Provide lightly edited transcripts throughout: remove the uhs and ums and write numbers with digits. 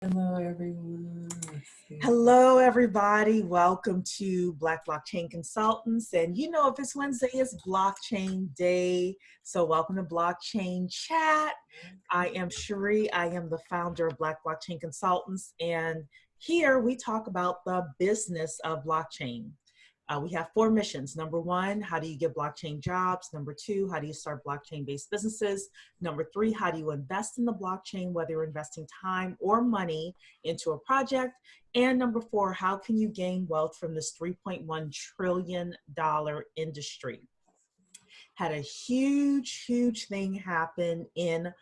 Hello, everyone. Hello, everybody. Welcome to Black Blockchain Consultants. And you know, if it's Wednesday, it's Blockchain Day. So welcome to Blockchain Chat. I am Cherie. I am the founder of Black Blockchain Consultants. And here we talk about the business of blockchain. We have 4 missions. Number 1, how do you get blockchain jobs? Number 2, how do you start blockchain-based businesses? Number 3, how do you invest in the blockchain, whether you're investing time or money into a project? And number 4, how can you gain wealth from this $3.1 trillion industry? Had a huge thing happen in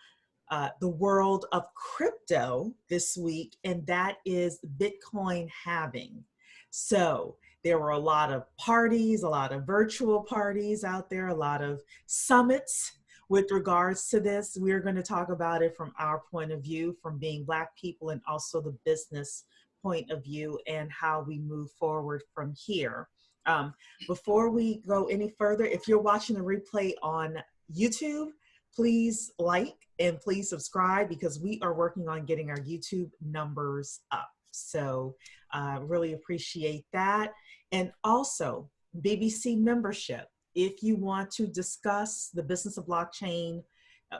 the world of crypto this week, and that is Bitcoin halving. So there were a lot of parties, a lot of virtual parties out there, a lot of summits with regards to this. We're going to talk about it from our point of view, from being Black people, and also the business point of view, and how we move forward from here. Before we go any further, if you're watching the replay on YouTube, please like and please subscribe, because we are working on getting our YouTube numbers up. So really appreciate that. And also BBC membership. If you want to discuss the business of blockchain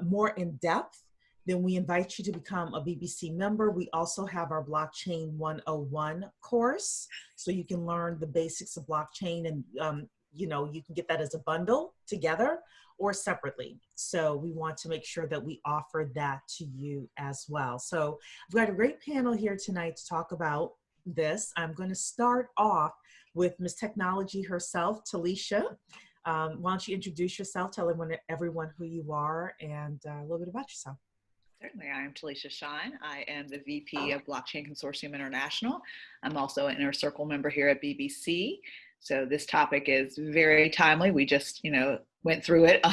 more in depth, then we invite you to become a BBC member. We also have our Blockchain 101 course, so you can learn the basics of blockchain, and you can get that as a bundle together or separately. So we want to make sure that we offer that to you as well. So I've got a great panel here tonight to talk about this. I'm going to start off with Miss Technology herself, Talisha. Why don't you introduce yourself, tell everyone who you are, and a little bit about yourself. Certainly. I am Talisha Shine. I am the VP of Blockchain Consortium International. I'm also an Inner Circle member here at BBC. So this topic is very timely. We just, went through it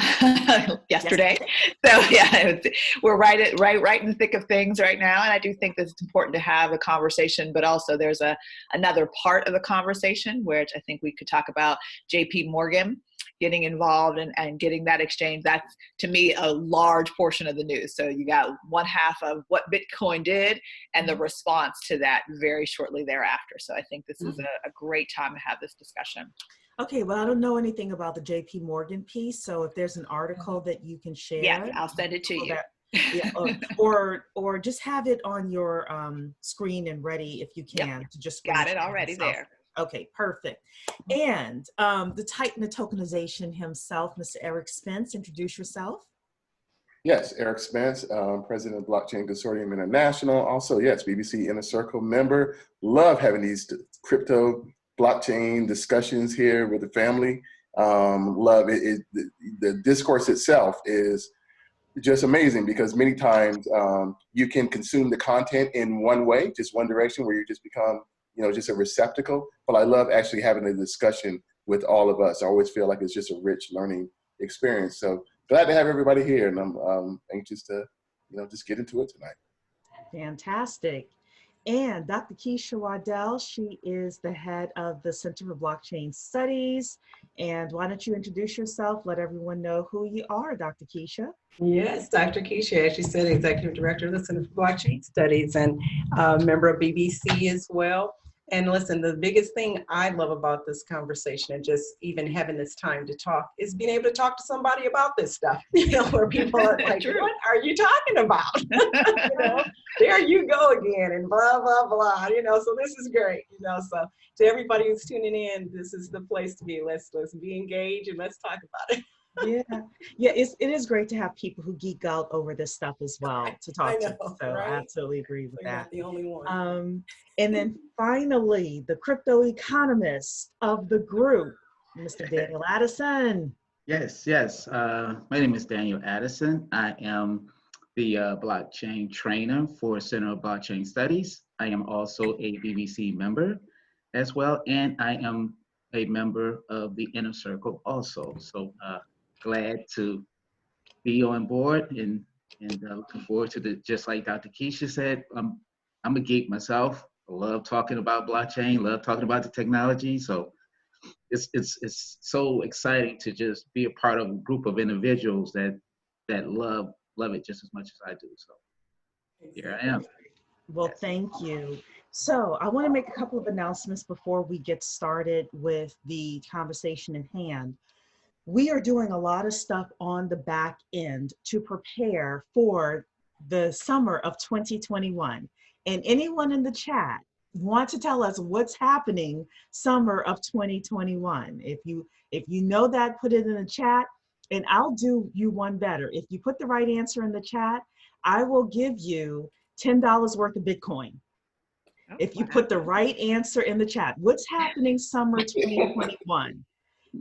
yesterday. So yeah, we're right in the thick of things right now. And I do think that it's important to have a conversation, but also there's another part of the conversation, which I think we could talk about JP Morgan getting involved and getting that exchange. That's, to me, a large portion of the news. So you got one half of what Bitcoin did and the response to that very shortly thereafter. So I think this is a great time to have this discussion. Okay, well, I don't know anything about the JP Morgan piece, so if there's an article that you can share. Yeah, I'll send it to you. Yeah, or just have it on your screen and ready if you can. Yep. To just got it already there. Okay, perfect. And the titan of tokenization himself, Mr. Eric Spence, introduce yourself. Yes, Eric Spence, President of Blockchain Consortium International. Also, yes, BBC Inner Circle member. Love having these crypto blockchain discussions here with the family. Love it. The discourse itself is just amazing, because many times you can consume the content in one way, just one direction, where you just become, just a receptacle. But I love actually having a discussion with all of us. I always feel like it's just a rich learning experience. So glad to have everybody here, and I'm anxious to, just get into it tonight. Fantastic. And Dr. Keisha Waddell, she is the head of the Center for Blockchain Studies. And why don't you introduce yourself? Let everyone know who you are, Dr. Keisha. Yes, Dr. Keisha, as you said, Executive Director of the Center for Blockchain Studies and a member of BBC as well. And listen, the biggest thing I love about this conversation, and just even having this time to talk, is being able to talk to somebody about this stuff, where people are like, what are you talking about? There you go again, and blah, blah, blah, so this is great, so to everybody who's tuning in, this is the place to be. Let's be engaged and let's talk about it. Yeah, it is great to have people who geek out over this stuff as well to talk to. So right? I absolutely agree with that. Not the only one. And then finally, the crypto economist of the group, Mr. Daniel Addison. Yes. My name is Daniel Addison. I am the blockchain trainer for Center of Blockchain Studies. I am also a BBC member as well, and I am a member of the Inner Circle also. So glad to be on board, and looking forward to just like Dr. Keisha said, I'm a geek myself. I love talking about blockchain, love talking about the technology. So it's so exciting to just be a part of a group of individuals that love it just as much as I do. So here I am. Well, thank you. So I want to make a couple of announcements before we get started with the conversation at hand. We are doing a lot of stuff on the back end to prepare for the summer of 2021. And anyone in the chat want to tell us what's happening summer of 2021. If you know that, put it in the chat, and I'll do you one better. If you put the right answer in the chat, I will give you $10 worth of Bitcoin. Oh, If you wow. put the right answer in the chat, what's happening summer 2021?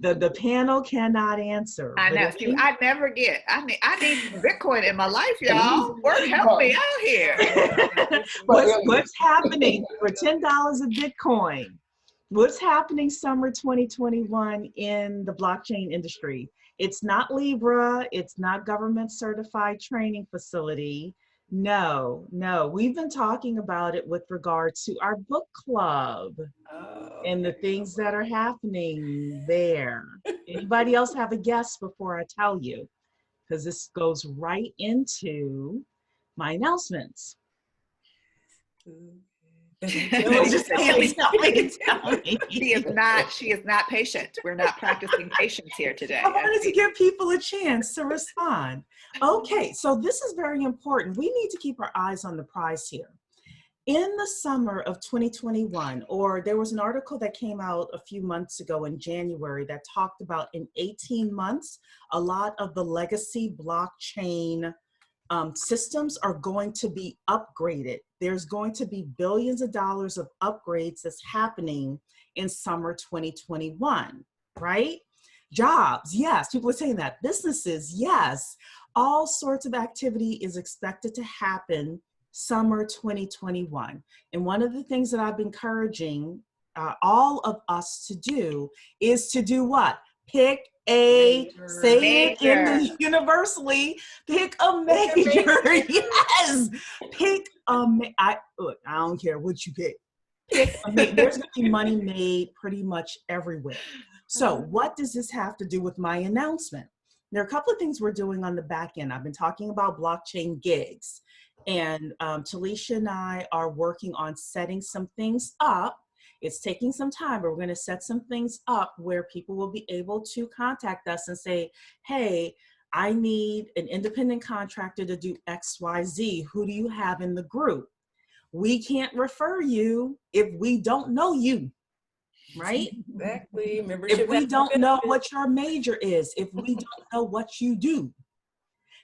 The panel cannot answer. I but know. if See, any- I never get. I need some Bitcoin in my life, y'all. Work, help me out here. what's happening for $10 of Bitcoin? What's happening summer 2021 in the blockchain industry? It's not Libra. It's not government certified training facility. No, we've been talking about it with regard to our book club and the things that are happening there. Anybody else have a guess before I tell you? Because this goes right into my announcements. Billy just said, "Tell me." She is not patient. We're not practicing patience here today. I wanted to give people a chance to respond. Okay, so this is very important. We need to keep our eyes on the prize here. In the summer of 2021, or there was an article that came out a few months ago in January that talked about in 18 months, a lot of the legacy blockchain systems are going to be upgraded. There's going to be billions of dollars of upgrades that's happening in summer 2021, right? Jobs, yes, people are saying that. Businesses, yes. All sorts of activity is expected to happen summer 2021. And one of the things that I've been encouraging all of us to do is to do what? Pick a, say it in the universally, pick a major. Yes, pick a, I don't care what you pick. Pick a major. There's gonna be money made pretty much everywhere. So what does this have to do with my announcement? There are a couple of things we're doing on the back end. I've been talking about blockchain gigs, and Talisha and I are working on setting some things up. It's taking some time, but we're going to set some things up where people will be able to contact us and say, hey, I need an independent contractor to do XYZ. Who do you have in the group? We can't refer you if we don't know you, right? Exactly. Membership If we don't know what your major is, if we don't know what you do.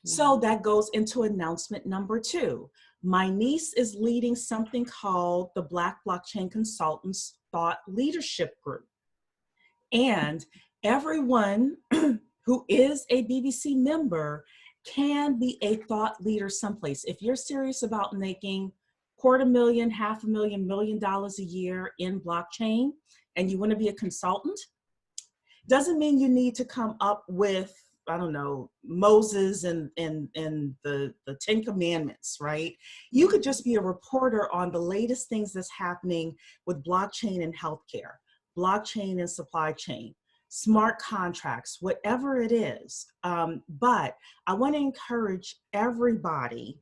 So that goes into announcement number 2. My niece is leading something called the Black Blockchain Consultants Thought Leadership Group. And everyone who is a BBC member can be a thought leader someplace. If you're serious about making $250,000, $500,000, $1 million a year in blockchain, and you want to be a consultant, doesn't mean you need to come up with, I don't know, Moses and the 10 Commandments, right? You could just be a reporter on the latest things that's happening with blockchain and healthcare, blockchain and supply chain, smart contracts, whatever it is. But I want to encourage everybody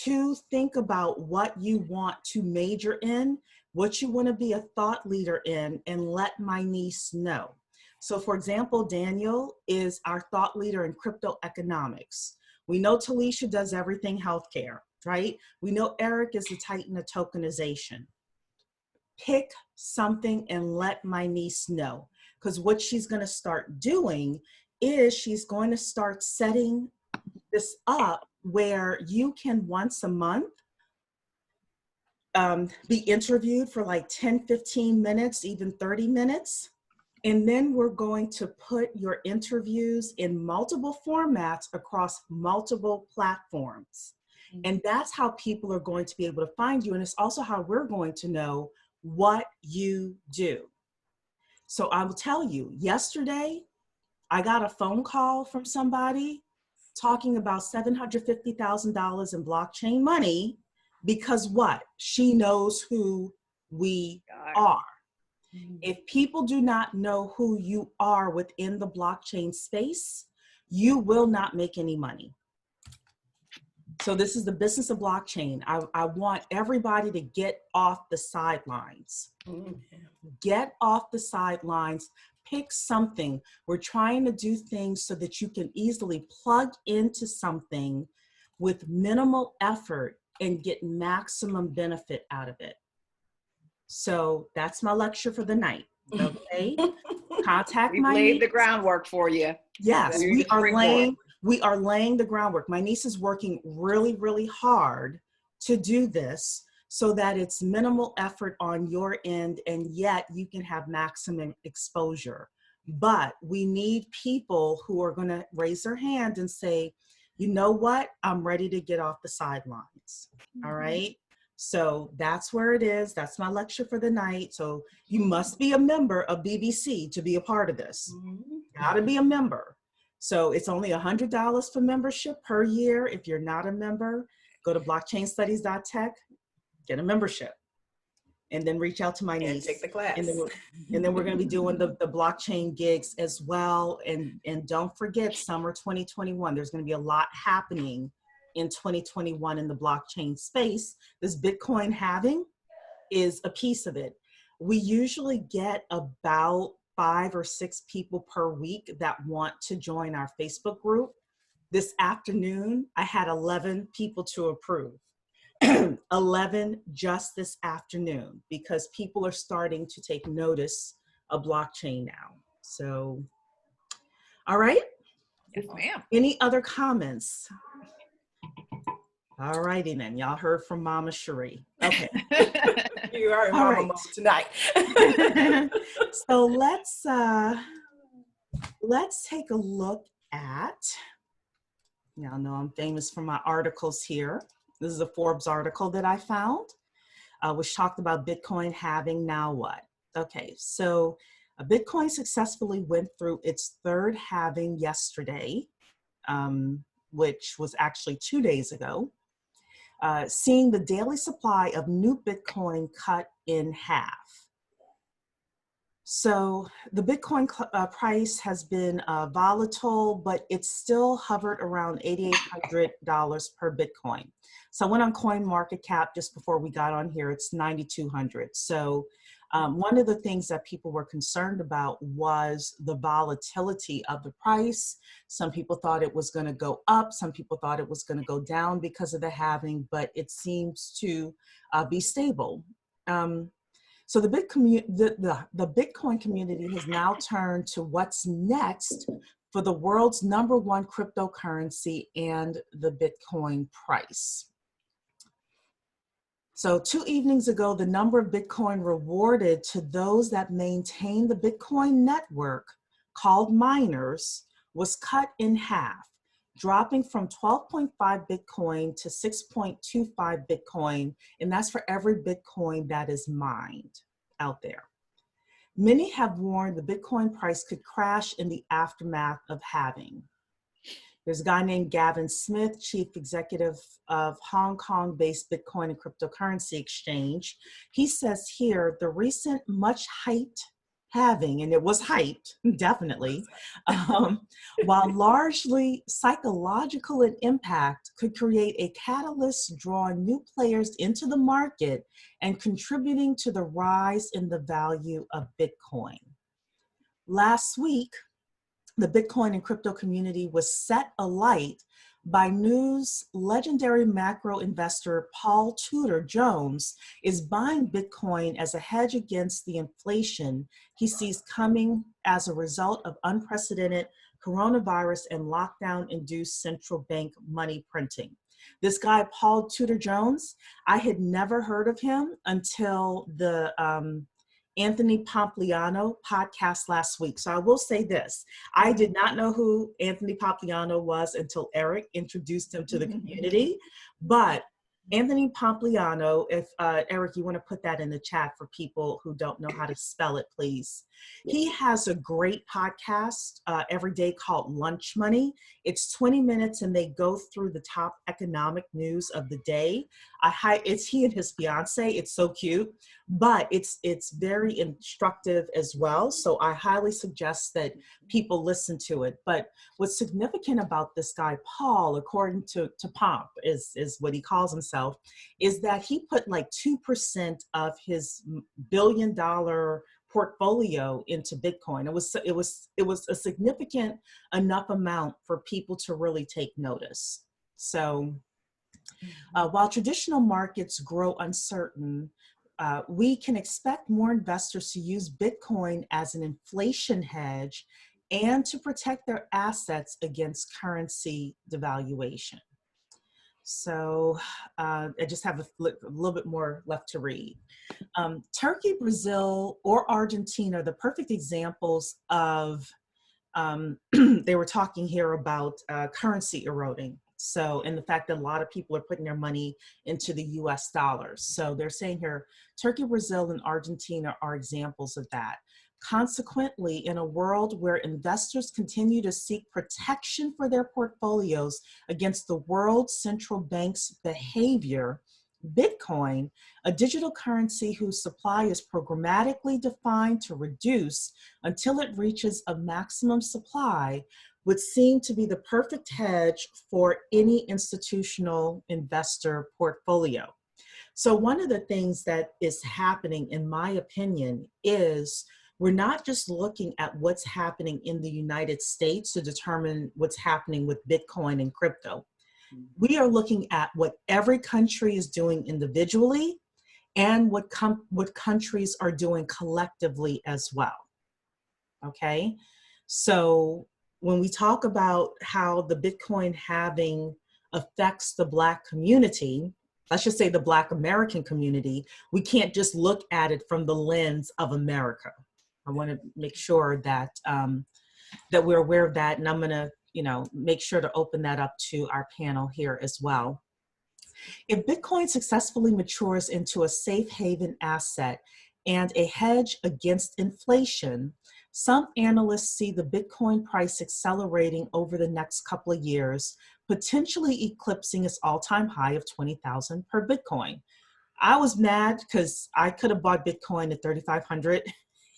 to think about what you want to major in, what you want to be a thought leader in, and let my niece know. So for example, Daniel is our thought leader in crypto economics. We know Talisha does everything healthcare, right? We know Eric is the titan of tokenization. Pick something and let my niece know, because what she's going to start doing is she's going to start setting this up where you can once a month be interviewed for like 10, 15 minutes, even 30 minutes. And then we're going to put your interviews in multiple formats across multiple platforms. And that's how people are going to be able to find you. And it's also how we're going to know what you do. So I will tell you, yesterday, I got a phone call from somebody talking about $750,000 in blockchain money because what? She knows who we are. If people do not know who you are within the blockchain space, you will not make any money. So this is the business of blockchain. I want everybody to get off the sidelines. Get off the sidelines. Pick something. We're trying to do things so that you can easily plug into something with minimal effort and get maximum benefit out of it. So that's my lecture for the night. Okay. Contact We've my laid niece. the groundwork for you. Yes, You're we just are springboard. laying the groundwork. My niece is working really, really hard to do this so that it's minimal effort on your end, and yet you can have maximum exposure. But we need people who are going to raise their hand and say, you know what, I'm ready to get off the sidelines. All right. So that's where it is. That's my lecture for the night. So you must be a member of BBC to be a part of this. Got to be a member. So it's only $100 for membership per year. If you're not a member, go to blockchainstudies.tech, get a membership, and then reach out to my niece. And take the class. And then we're going to be doing the blockchain gigs as well. And don't forget, summer 2021, there's going to be a lot happening in 2021 in the blockchain space. This Bitcoin halving is a piece of it. We usually get about 5 or 6 people per week that want to join our Facebook group. This afternoon, I had 11 people to approve. 11 just this afternoon, because people are starting to take notice of blockchain now. So, all right. Yes, ma'am. Any other comments? All righty then. Y'all heard from Mama Cherie. Okay. You are in All mama right. mode tonight. So let's take a look at, y'all know I'm famous for my articles here. This is a Forbes article that I found, which talked about Bitcoin halving. Now what? Okay, so Bitcoin successfully went through its third halving yesterday, which was actually 2 days ago, seeing the daily supply of new Bitcoin cut in half. So the Bitcoin price has been volatile, but it's still hovered around $8,800 per Bitcoin. So I went on CoinMarketCap just before we got on here. It's 9,200. So one of the things that people were concerned about was the volatility of the price. Some people thought it was going to go up. Some people thought it was going to go down because of the halving, but it seems to be stable. So the Bitcoin community has now turned to what's next for the world's #1 cryptocurrency and the Bitcoin price. So 2 evenings ago, the number of Bitcoin rewarded to those that maintain the Bitcoin network, called miners, was cut in half, dropping from 12.5 Bitcoin to 6.25 Bitcoin, and that's for every Bitcoin that is mined out there. Many have warned the Bitcoin price could crash in the aftermath of halving. There's a guy named Gavin Smith, chief executive of Hong Kong-based Bitcoin and cryptocurrency exchange. He says here, the recent much hyped halving, and it was hyped, definitely, while largely psychological in impact, could create a catalyst drawing new players into the market and contributing to the rise in the value of Bitcoin. Last week, the Bitcoin and crypto community was set alight by news legendary macro investor Paul Tudor Jones is buying Bitcoin as a hedge against the inflation he sees coming as a result of unprecedented coronavirus and lockdown-induced central bank money printing. This guy, Paul Tudor Jones, I had never heard of him until the Anthony Pompliano podcast last week. So I will say this, I did not know who Anthony Pompliano was until Eric introduced him to the community, but Anthony Pompliano, if Eric, you want to put that in the chat for people who don't know how to spell it, please. He has a great podcast every day called Lunch Money. It's 20 minutes and they go through the top economic news of the day. It's he and his fiance. It's so cute, but it's very instructive as well. So I highly suggest that people listen to it. But what's significant about this guy, Paul, according to Pomp, is what he calls himself, is that he put like 2% of his $1 billion portfolio into Bitcoin. It was a significant enough amount for people to really take notice. So while traditional markets grow uncertain, we can expect more investors to use Bitcoin as an inflation hedge and to protect their assets against currency devaluation. So I just have a little bit more left to read. Turkey, Brazil, or Argentina are the perfect examples of, they were talking here about currency eroding. So, and the fact that a lot of people are putting their money into the US dollars. So they're saying here, Turkey, Brazil, and Argentina are examples of that. Consequently, in a world where investors continue to seek protection for their portfolios against the world central bank's behavior, Bitcoin, a digital currency whose supply is programmatically defined to reduce until it reaches a maximum supply, would seem to be the perfect hedge for any institutional investor portfolio. So one of the things that is happening, in my opinion, is we're not just looking at what's happening in the United States to determine what's happening with Bitcoin and crypto. We are looking at what every country is doing individually and what countries are doing collectively as well. Okay, so when we talk about how the Bitcoin halving affects the Black community, let's just say the Black American community, we can't just look at it from the lens of America. I want to make sure that that we're aware of that, and I'm going to, make sure to open that up to our panel here as well. If Bitcoin successfully matures into a safe haven asset and a hedge against inflation, some analysts see the Bitcoin price accelerating over the next couple of years, potentially eclipsing its all-time high of 20,000 per Bitcoin. I was mad because I could have bought Bitcoin at 3,500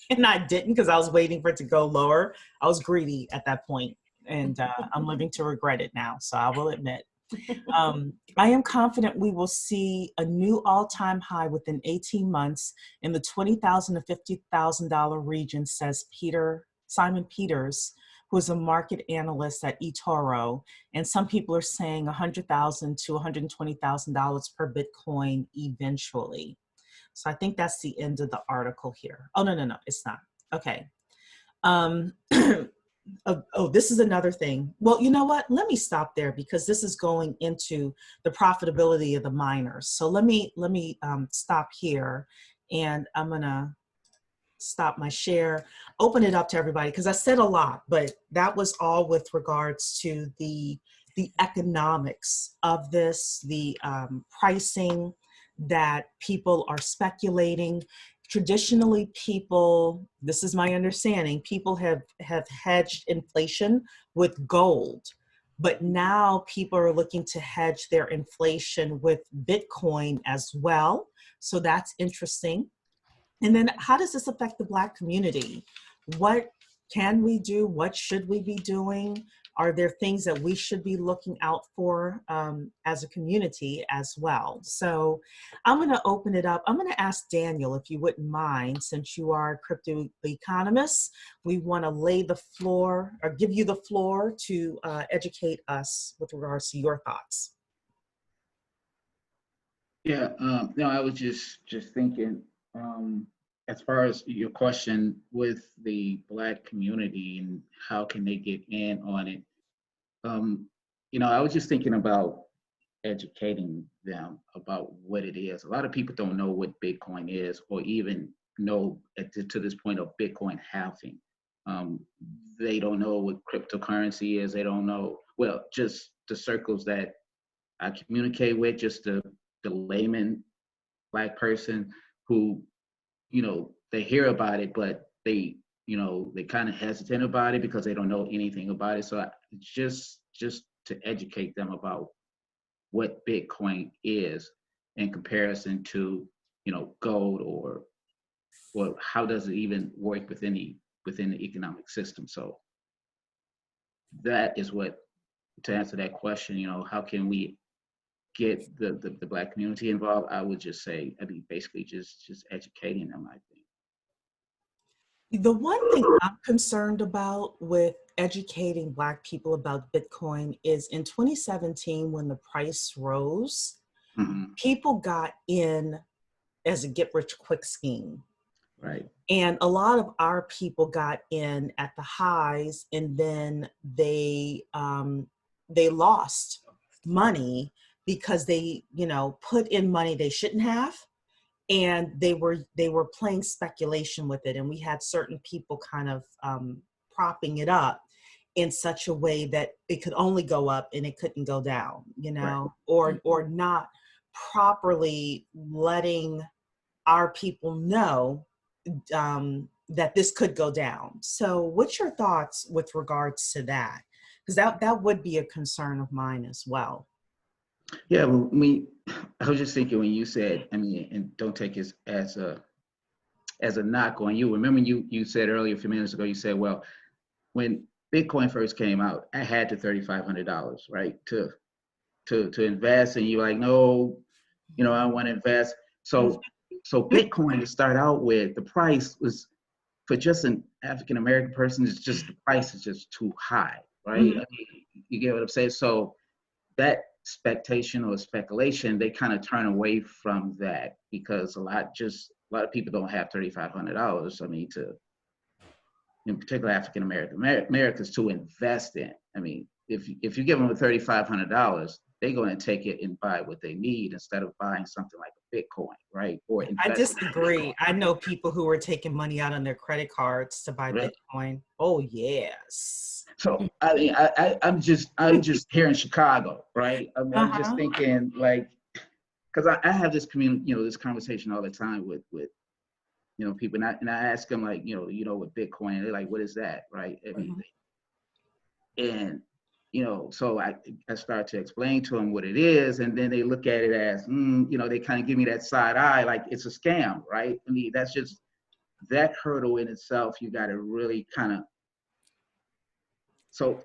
and I didn't because I was waiting for it to go lower. I was greedy at that point, and I'm living to regret it now, so I will admit. I am confident we will see a new all-time high within 18 months in the $20,000 to $50,000 region, says Simon Peters, who is a market analyst at eToro. And some people are saying $100,000 to $120,000 per Bitcoin eventually. So I think that's the end of the article here. Oh, no, it's not. Okay. This is another thing. Well, you know what? Let me stop there because this is going into the profitability of the miners. So let me stop here, and I'm gonna stop my share, open it up to everybody because I said a lot, but that was all with regards to the economics of this, the pricing that people are speculating. Traditionally, people, this is my understanding, people have hedged inflation with gold, but now people are looking to hedge their inflation with Bitcoin as well. So that's interesting. And then how does this affect the Black community? What can we do? What should we be doing? Are there things that we should be looking out for as a community as well? So I'm going to open it up. I'm going to ask Daniel, if you wouldn't mind, since you are a crypto economist, we want to lay the floor or give you the floor to educate us with regards to your thoughts. Yeah, no, I was just thinking, as far as your question with the Black community and how can they get in on it, I was just thinking about educating them about what it is. A lot of people don't know what Bitcoin is, or even know to this point of Bitcoin halving. They don't know what cryptocurrency is. They don't know, well, just the circles that I communicate with, just the the layman Black person who, they hear about it, but they, they kind of hesitant about it because they don't know anything about it. So just to educate them about what Bitcoin is in comparison to, gold, or how does it even work within the economic system. So that is what, to answer that question, how can we get the Black community involved? I would just say, basically just educating them, I think. The one thing I'm concerned about with educating Black people about Bitcoin is in 2017, when the price rose, Mm-hmm. people got in as a get rich quick scheme. Right. And a lot of our people got in at the highs, and then they lost money because they, put in money they shouldn't have, and they were playing speculation with it. And we had certain people kind of propping it up in such a way that it could only go up and it couldn't go down, Right. or not properly letting our people know that this could go down. So what's your thoughts with regards to that? Because that would be a concern of mine as well. Yeah, well, I was just thinking when you said, and don't take it as a knock on you. Remember you said earlier, a few minutes ago, you said, well, when Bitcoin first came out, I had the $3,500, right, to invest, and you're like, no, I want to invest. So Bitcoin, to start out with, the price was, for just an African American person, it's just, the price is just too high, right? Mm-hmm. You get what I'm saying? So that expectation or speculation, they kind of turn away from that, because a lot of people don't have $3,500. To, in particular, African Americans, to invest in. If you give them $3,500, they're going to take it and buy what they need instead of buying something like a Bitcoin, right? Or I investing in disagree. Bitcoin. I know people who are taking money out on their credit cards to buy Really? Bitcoin. Oh yes. So I'm just here in Chicago, right? I'm just thinking, like, because I have this this conversation all the time with people, and I ask them, like, with Bitcoin, they're like, what is that, right? And so I start to explain to them what it is, and then they look at it as, they kind of give me that side eye, like it's a scam, right? That's just, that hurdle in itself, you got to really kind of, so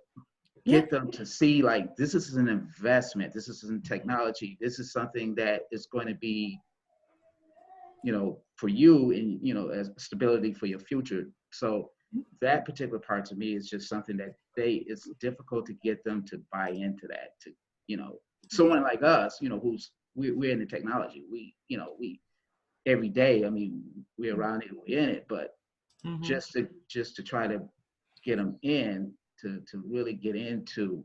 get them to see, like, this is an investment, this is in technology, this is something that is going to be, for you, and, as stability for your future. So that particular part, to me, is just something that it's difficult to get them to buy into that, someone like us, we're in the technology, we every day, we're around it, we're in it, but just to try to get them in to really get into,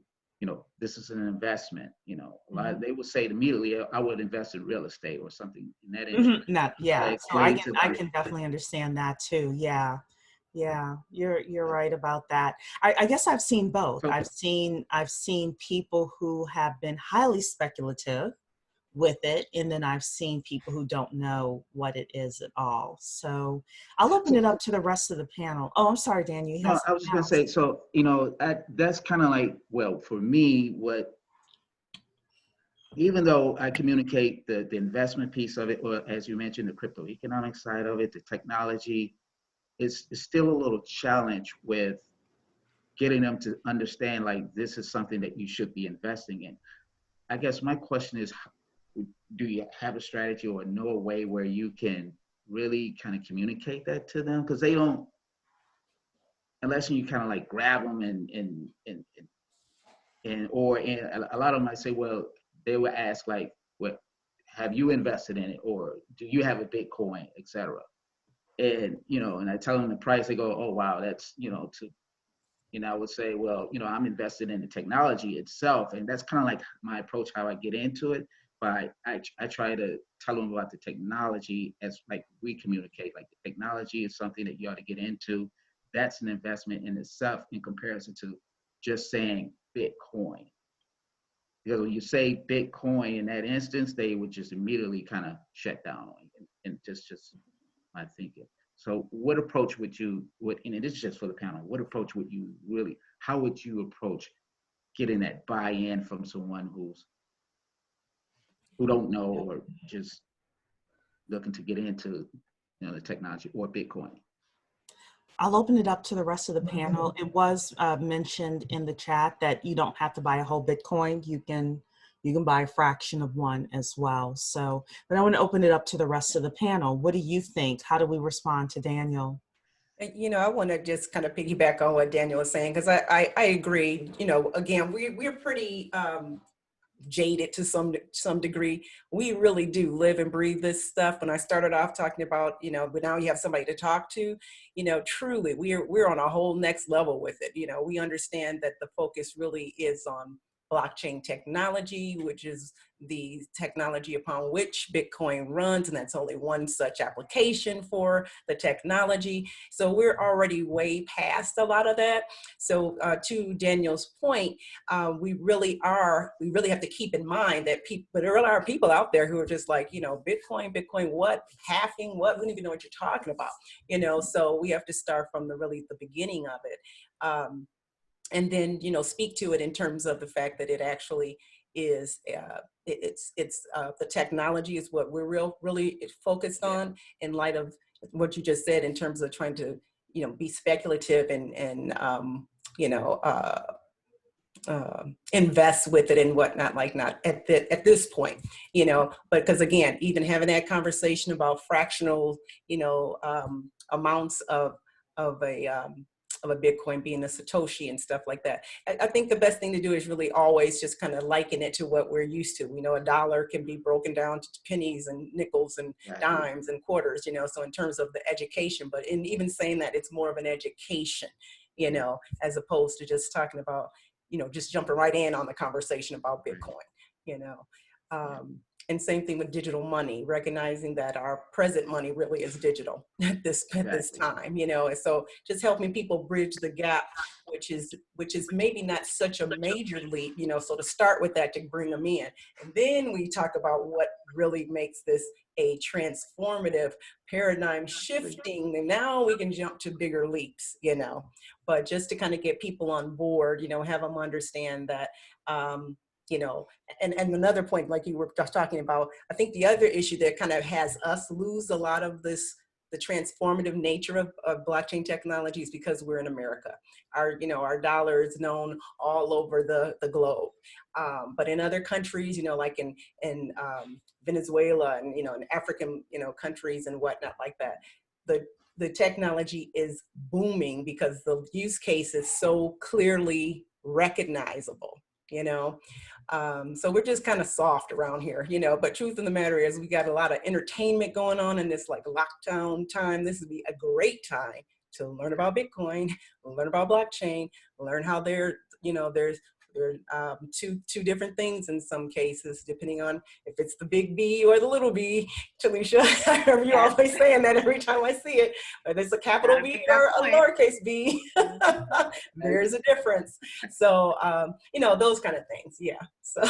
this is an investment. A lot they would say immediately, I would invest in real estate or something in that industry. Yeah. So I can definitely understand that too. Yeah. Yeah, you're right about that. I guess I've seen both. So, I've seen people who have been highly speculative with it, and then I've seen people who don't know what it is at all. So I'll open it up to the rest of the panel. Oh, I'm sorry, Dan, you have no, I was just gonna say, so that's kind of like, well, for me, even though I communicate the investment piece of it, or as you mentioned, the crypto economic side of it, the technology, it's still a little challenge with getting them to understand, like, this is something that you should be investing in. I guess my question is, do you have a strategy or know a way where you can really kind of communicate that to them? Because they don't, unless you kind of like grab them or a lot of them might say, well, they will ask, like, what, have you invested in it, or do you have a Bitcoin, etc. And and I tell them the price, they go, oh wow, that's I would say, well, I'm invested in the technology itself, and that's kind of like my approach, how I get into it. But I try to tell them about the technology as, like, we communicate, like, the technology is something that you ought to get into. That's an investment in itself in comparison to just saying Bitcoin. when you say Bitcoin in that instance, they would just immediately kind of shut down on you. And just my thinking. So what approach would you, and it is just for the panel, what approach would you really, how would you approach getting that buy-in from someone who don't know or just looking to get into the technology or Bitcoin? I'll open it up to the rest of the panel. It was mentioned in the chat that you don't have to buy a whole Bitcoin. You can buy a fraction of one as well. So, but I want to open it up to the rest of the panel. What do you think? How do we respond to Daniel? I want to just kind of piggyback on what Daniel was saying, because I agree. Again, we're pretty jaded to some degree. We really do live and breathe this stuff. When I started off talking about, but now you have somebody to talk to, truly we're on a whole next level with it. We understand that the focus really is on blockchain technology, which is the technology upon which Bitcoin runs, and that's only one such application for the technology. So we're already way past a lot of that. So to Daniel's point, we really have to keep in mind that there are people out there who are just like, Bitcoin, what? Halving, what? We don't even know what you're talking about, so we have to start from the beginning of it. And then, speak to it in terms of the fact that it actually is, the technology is what we're really focused on, in light of what you just said in terms of trying to, be speculative and invest with it and whatnot, like not at this point, but because again, even having that conversation about fractional, amounts of a Bitcoin being a Satoshi and stuff like that. I think the best thing to do is really always just kind of liken it to what we're used to. We know a dollar can be broken down to pennies and nickels and dimes and quarters, so in terms of the education, but in even saying that, it's more of an education, as opposed to just talking about, just jumping right in on the conversation about Bitcoin, and same thing with digital money, recognizing that our present money really is digital at this time, and so just helping people bridge the gap, which is maybe not such a major leap, so to start with that, to bring them in. And then we talk about what really makes this a transformative paradigm shifting, and now we can jump to bigger leaps, but just to kind of get people on board, have them understand that, and another point, like you were just talking about, I think the other issue that kind of has us lose a lot of the transformative nature of blockchain technology is because we're in America. Our dollar is known all over the globe. But in other countries, like in Venezuela and, in African, countries and whatnot like that, the technology is booming because the use case is so clearly recognizable. So we're just kind of soft around here, but truth of the matter is we got a lot of entertainment going on in this like lockdown time. This would be a great time to learn about Bitcoin, learn about blockchain, learn how there's two different things in some cases, depending on if it's the big B or the little b. Talisha, I remember you always saying that every time I see it, whether it's a capital B or a lowercase b, there's a difference. So, those kind of things. Yeah. So.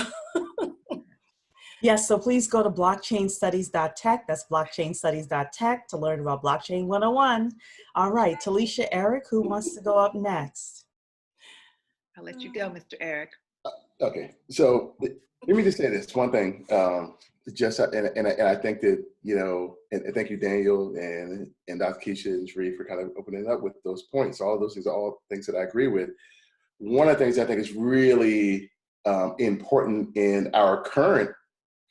Yes, so please go to blockchainstudies.tech. That's blockchainstudies.tech to learn about Blockchain 101. All right, Talisha, Eric, who wants to go up next? I'll let you go, Mr. Eric. Okay, so let me just say this one thing. And I think that, and thank you, Daniel, and Dr. Keisha and Sheree for kind of opening up with those points. All those things are all things that I agree with. One of the things I think is really important in our current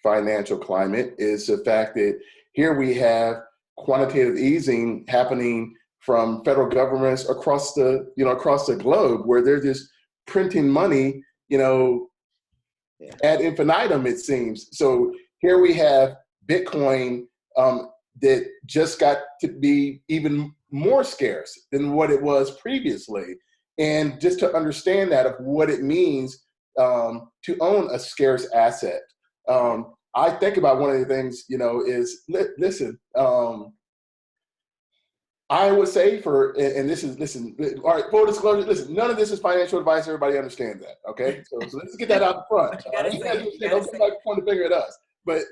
financial climate is the fact that here we have quantitative easing happening from federal governments across the globe, where they're just printing money, ad infinitum, it seems. So here we have Bitcoin that just got to be even more scarce than what it was previously. And just to understand that of what it means to own a scarce asset. I think about one of the things, is listen, I would say and this is, listen, all right, full disclosure, listen, none of this is financial advice. Everybody understands that, okay? So let's get that out front. But you gotta say it. You Don't gotta come say back pointing the finger at us. But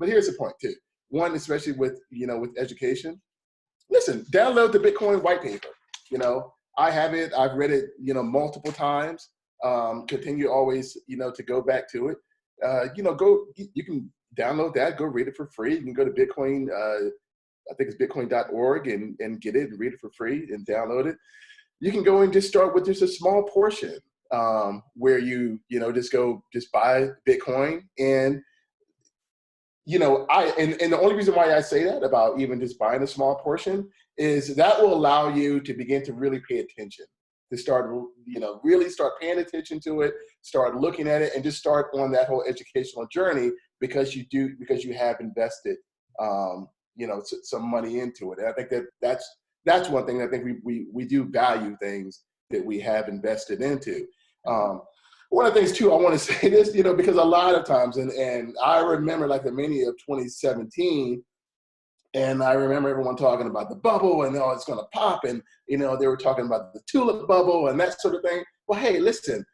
here's the point too. One, especially with, with education, listen, download the Bitcoin white paper. I have it, I've read it, multiple times. Continue always, to go back to it. You can download that, go read it for free. You can go to Bitcoin, I think it's bitcoin.org and get it and read it for free and download it. You can go and just start with just a small portion where you just buy Bitcoin. And, and the only reason why I say that about even just buying a small portion is that will allow you to begin to really pay attention, to start, really start paying attention to it, start looking at it, and just start on that whole educational journey because you have invested, some money into it. And I think that's one thing. I think we do value things that we have invested into. One of the things too, I want to say this, because a lot of times, and I remember like the mania of 2017, and I remember everyone talking about the bubble and it's going to pop, and they were talking about the tulip bubble and that sort of thing. Well, hey, listen,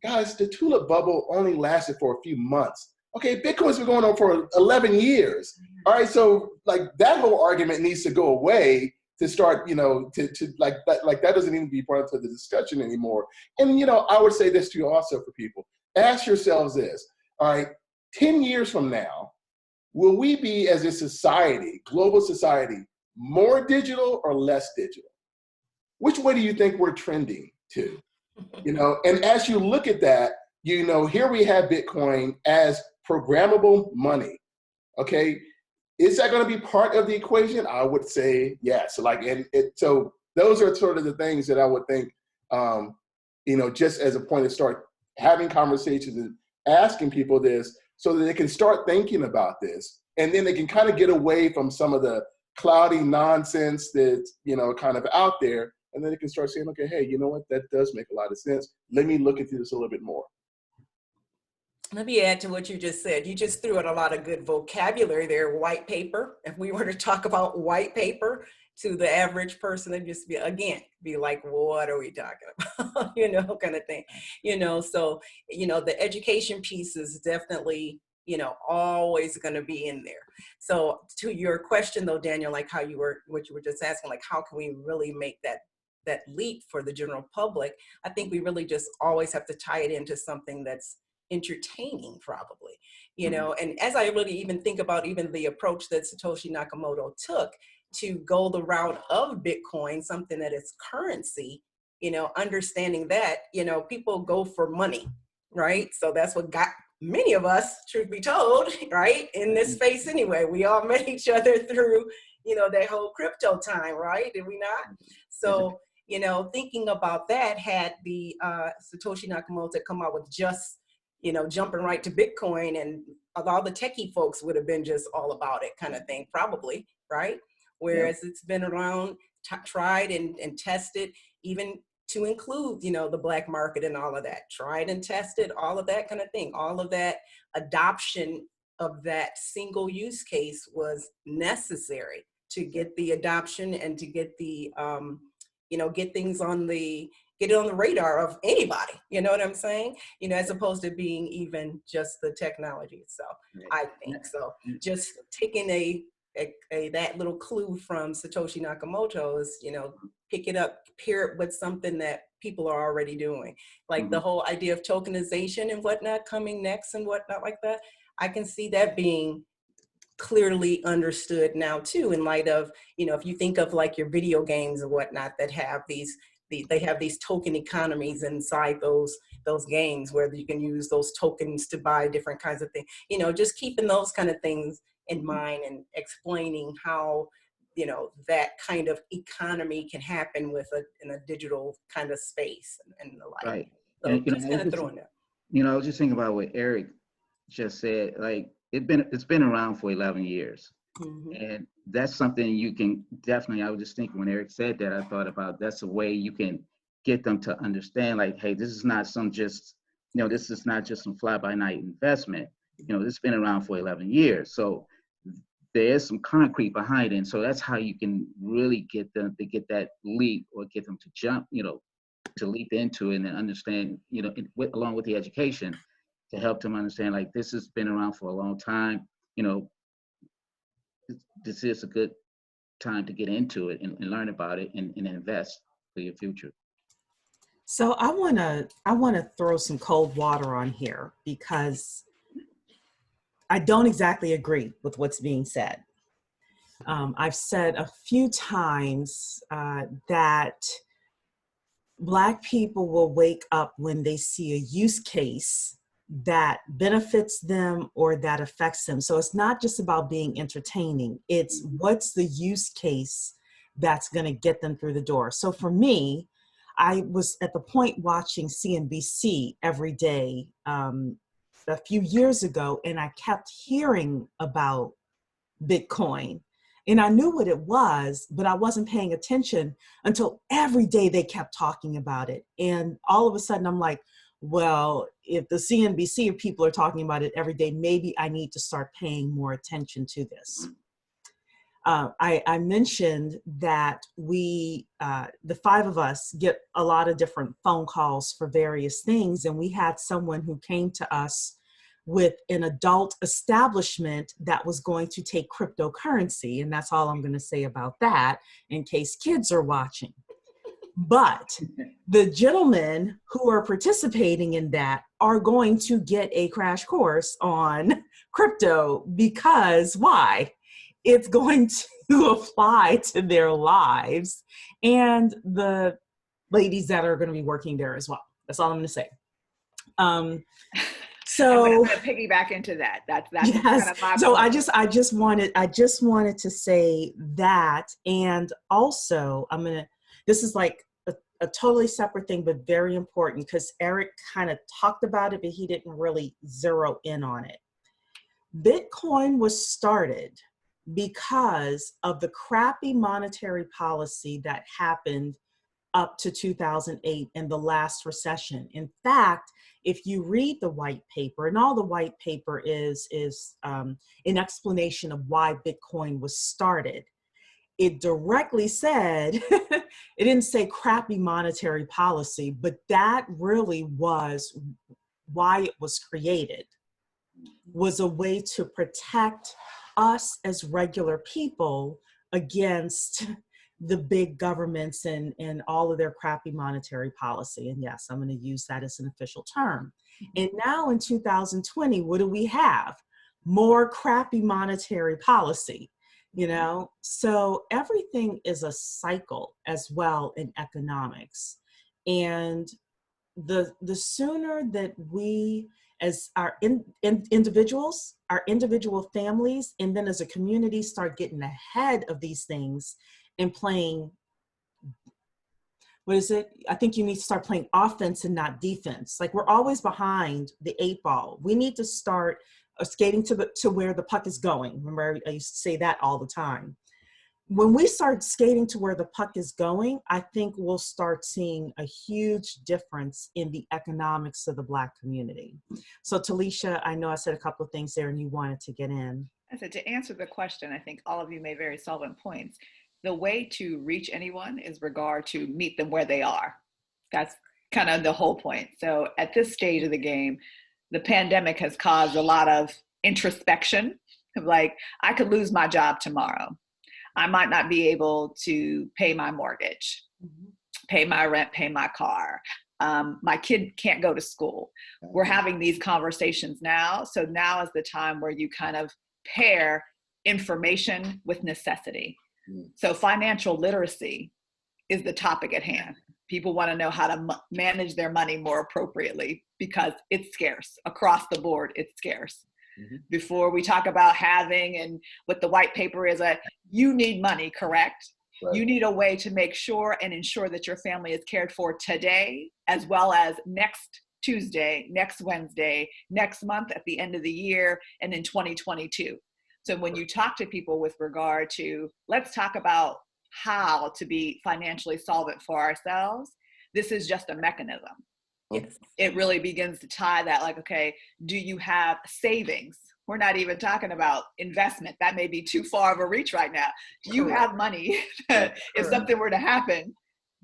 guys, the tulip bubble only lasted for a few months. Okay, Bitcoin's been going on for 11 years. All right, so like that whole argument needs to go away to start, to like that doesn't even be part of the discussion anymore. And, I would say this to you also for people. Ask yourselves this, all right, 10 years from now, will we be as a society, global society, more digital or less digital? Which way do you think we're trending to? And as you look at that, here we have Bitcoin as programmable money, okay? Is that going to be part of the equation? I would say yes. So those are sort of the things that I would think, just as a point to start having conversations and asking people this so that they can start thinking about this. And then they can kind of get away from some of the cloudy nonsense that's, kind of out there. And then they can start saying, okay, hey, you know what? That does make a lot of sense. Let me look into this a little bit more. Let me add to what you just said. You just threw out a lot of good vocabulary there. White paper. If we were to talk about white paper to the average person, it'd just be like, what are we talking about? Kind of thing. So, the education piece is definitely, always going to be in there. So to your question though, Daniel, like what you were just asking, like, how can we really make that leap for the general public? I think we really just always have to tie it into something that's entertaining, probably, and as I really even think about even the approach that Satoshi Nakamoto took to go the route of Bitcoin, something that is currency, understanding that, people go for money, right? So that's what got many of us, truth be told, right, in this space anyway. We all met each other through, that whole crypto time, right? Did we not? So, thinking about that, had the Satoshi Nakamoto come out with just jumping right to Bitcoin, and all the techie folks would have been just all about it kind of thing, probably, right? Whereas it's been around, tried and tested, even to include, the black market and all of that, tried and tested, all of that kind of thing. All of that adoption of that single use case was necessary to get the adoption and to get the, get things get it on the radar of anybody, you know what I'm saying? As opposed to being even just the technology itself, I think. So just taking that little clue from Satoshi Nakamoto is, pick it up, pair it with something that people are already doing. Like the whole idea of tokenization and whatnot coming next and whatnot like that. I can see that being clearly understood now too, in light of, if you think of like your video games and whatnot that have they have these token economies inside those games where you can use those tokens to buy different kinds of things, just keeping those kind of things in mind and explaining how, that kind of economy can happen in a digital kind of space and the like. Right. So and, just kind of throwing that. I was just thinking about what Eric just said. Like it's been around for 11 years. And that's something you can definitely, I was just thinking when Eric said that, I thought about that's a way you can get them to understand, like, hey, this is not this is not just some fly by night investment. This has been around for 11 years. So there is some concrete behind it. And so that's how you can really get them to get that leap, or get them to jump, to leap into it and then understand, along with the education, to help them understand, like, this has been around for a long time. This is a good time to get into it and learn about it and invest for your future. So I wanna throw some cold water on here, because I don't exactly agree with what's being said. I've said a few times that Black people will wake up when they see a use case that benefits them or that affects them. So it's not just about being entertaining. It's what's the use case that's going to get them through the door. So for me, I was at the point watching CNBC every day a few years ago, and I kept hearing about Bitcoin. And I knew what it was, but I wasn't paying attention until every day they kept talking about it. And all of a sudden I'm like, well, if the CNBC people are talking about it every day, maybe I need to start paying more attention to this. I mentioned that we, the five of us, get a lot of different phone calls for various things. And we had someone who came to us with an adult establishment that was going to take cryptocurrency. And that's all I'm going to say about that, in case kids are watching. But the gentlemen who are participating in that are going to get a crash course on crypto, because why? It's going to apply to their lives and the ladies that are going to be working there as well. That's all I'm going to say. So I'm going to piggyback into that. That's yes. kind of my So point. I just wanted to say that, and also this is like a totally separate thing, but very important, because Eric kind of talked about it, but he didn't really zero in on it. Bitcoin was started because of the crappy monetary policy that happened up to 2008 and the last recession. In fact, if you read the white paper, and all the white paper is an explanation of why Bitcoin was started, it directly said, it didn't say crappy monetary policy, but that really was why it was created, was a way to protect us as regular people against the big governments and all of their crappy monetary policy. And yes, I'm going to use that as an official term. And now in 2020, what do we have? More crappy monetary policy, So everything is a cycle as well in economics. And the sooner that we, as our individuals, our individual families, and then as a community, start getting ahead of these things and playing, I think you need to start playing offense and not defense. Like, we're always behind the 8 ball. We need to start skating to where the puck is going. Remember, I used to say that all the time. When we start skating to where the puck is going, I think we'll start seeing a huge difference in the economics of the Black community. So Talisha, I know I said a couple of things there and you wanted to get in. I said, to answer the question, I think all of you made very solvent points. The way to reach anyone is to meet them where they are. That's kind of the whole point. So at this stage of the game, the pandemic has caused a lot of introspection. Like, I could lose my job tomorrow. I might not be able to pay my mortgage, pay my rent, pay my car. My kid can't go to school. We're having these conversations now. So now is the time where you kind of pair information with necessity. So financial literacy is the topic at hand. People want to know how to manage their money more appropriately, because it's scarce. Across the board, it's scarce. Before we talk about halving and what the white paper is, you need money, correct? Right. You need a way to make sure and ensure that your family is cared for today, as well as next Tuesday, next Wednesday, next month, at the end of the year, and in 2022. So when you talk to people with regard to, let's talk about how to be financially solvent for ourselves, this is just a mechanism. It really begins to tie that, like, okay, do you have savings? We're not even talking about investment. That may be too far of a reach right now. Do you have money? If something were to happen,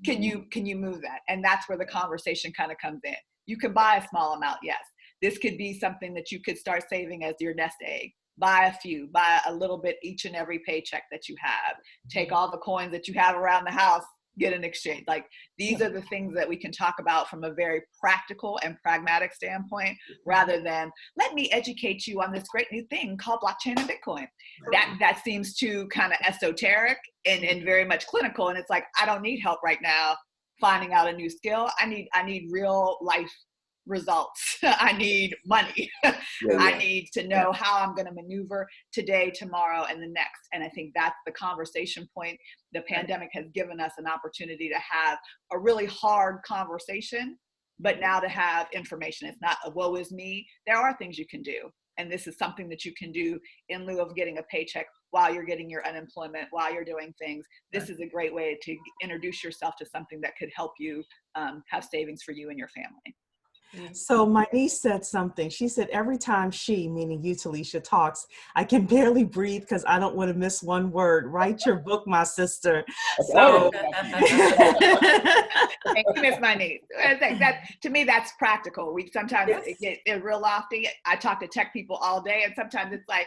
can you move that? And that's where the conversation kind of comes in. You can buy a small amount, yes. This could be something that you could start saving as your nest egg. Buy a little bit each and every paycheck that you have. Take all the coins that you have around the house, get an exchange. Like, these are the things that we can talk about from a very practical and pragmatic standpoint, rather than let me educate you on this great new thing called blockchain and Bitcoin. That seems too kind of esoteric and very much clinical. And it's like, I don't need help right now finding out a new skill. I need real life results. I need money. I need to know how I'm going to maneuver today, tomorrow, and the next. And I think that's the conversation point. The pandemic has given us an opportunity to have a really hard conversation, but now to have information. It's not a woe is me. There are things you can do. And this is something that you can do in lieu of getting a paycheck while you're getting your unemployment, while you're doing things. This is a great way to introduce yourself to something that could help you have savings for you and your family. So my niece said something. She said, every time she, meaning you, Talisha, talks, I can barely breathe because I don't want to miss one word. Write your book, my sister. So Hey, you miss my niece. That, to me, that's practical. We sometimes get real lofty. I talk to tech people all day, and sometimes it's like,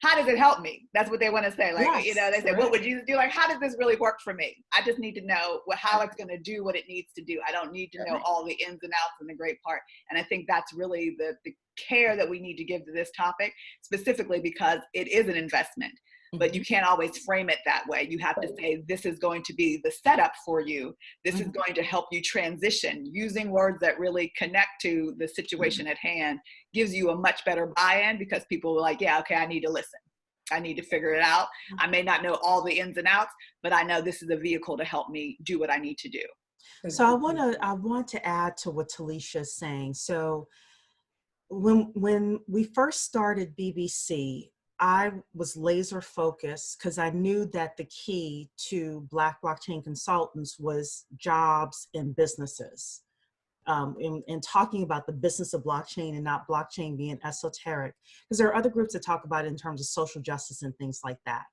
how does it help me? That's what they want to say. Like, you know, they say, what would Jesus do? Like, how does this really work for me? I just need to know how it's going to do what it needs to do. I don't need to know all the ins and outs and the great part. And I think that's really the care that we need to give to this topic, specifically because it is an investment. But you can't always frame it that way. You have to say, this is going to be the setup for you. This is going to help you transition. Using words that really connect to the situation at hand gives you a much better buy-in, because people are like, yeah, okay, I need to listen. I need to figure it out. I may not know all the ins and outs, but I know this is a vehicle to help me do what I need to do. So I want to add to what Talisha is saying. So when we first started BBC, I was laser focused because I knew that the key to Black blockchain consultants was jobs and businesses, and talking about the business of blockchain and not blockchain being esoteric, because there are other groups that talk about it in terms of social justice and things like that.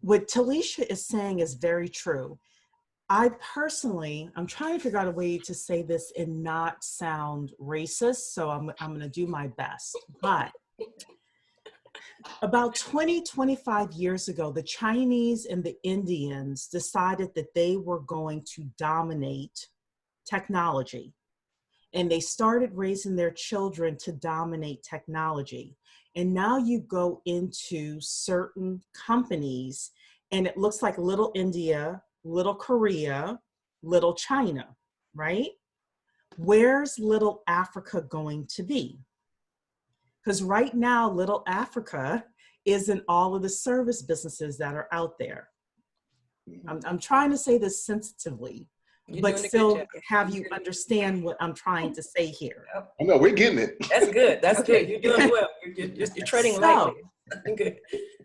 What Talisha is saying is very true. I personally, I'm trying to figure out a way to say this and not sound racist, so I'm going to do my best. But about 20, 25 years ago, the Chinese and the Indians decided that they were going to dominate technology. And they started raising their children to dominate technology. And now you go into certain companies and it looks like little India, little Korea, little China, right? Where's little Africa going to be? Because right now, little Africa is in all of the service businesses that are out there. I'm trying to say this sensitively, but still have you understand what I'm trying to say here. I know, we're getting it. That's good. That's good. You're doing well. You're treading lightly. Good.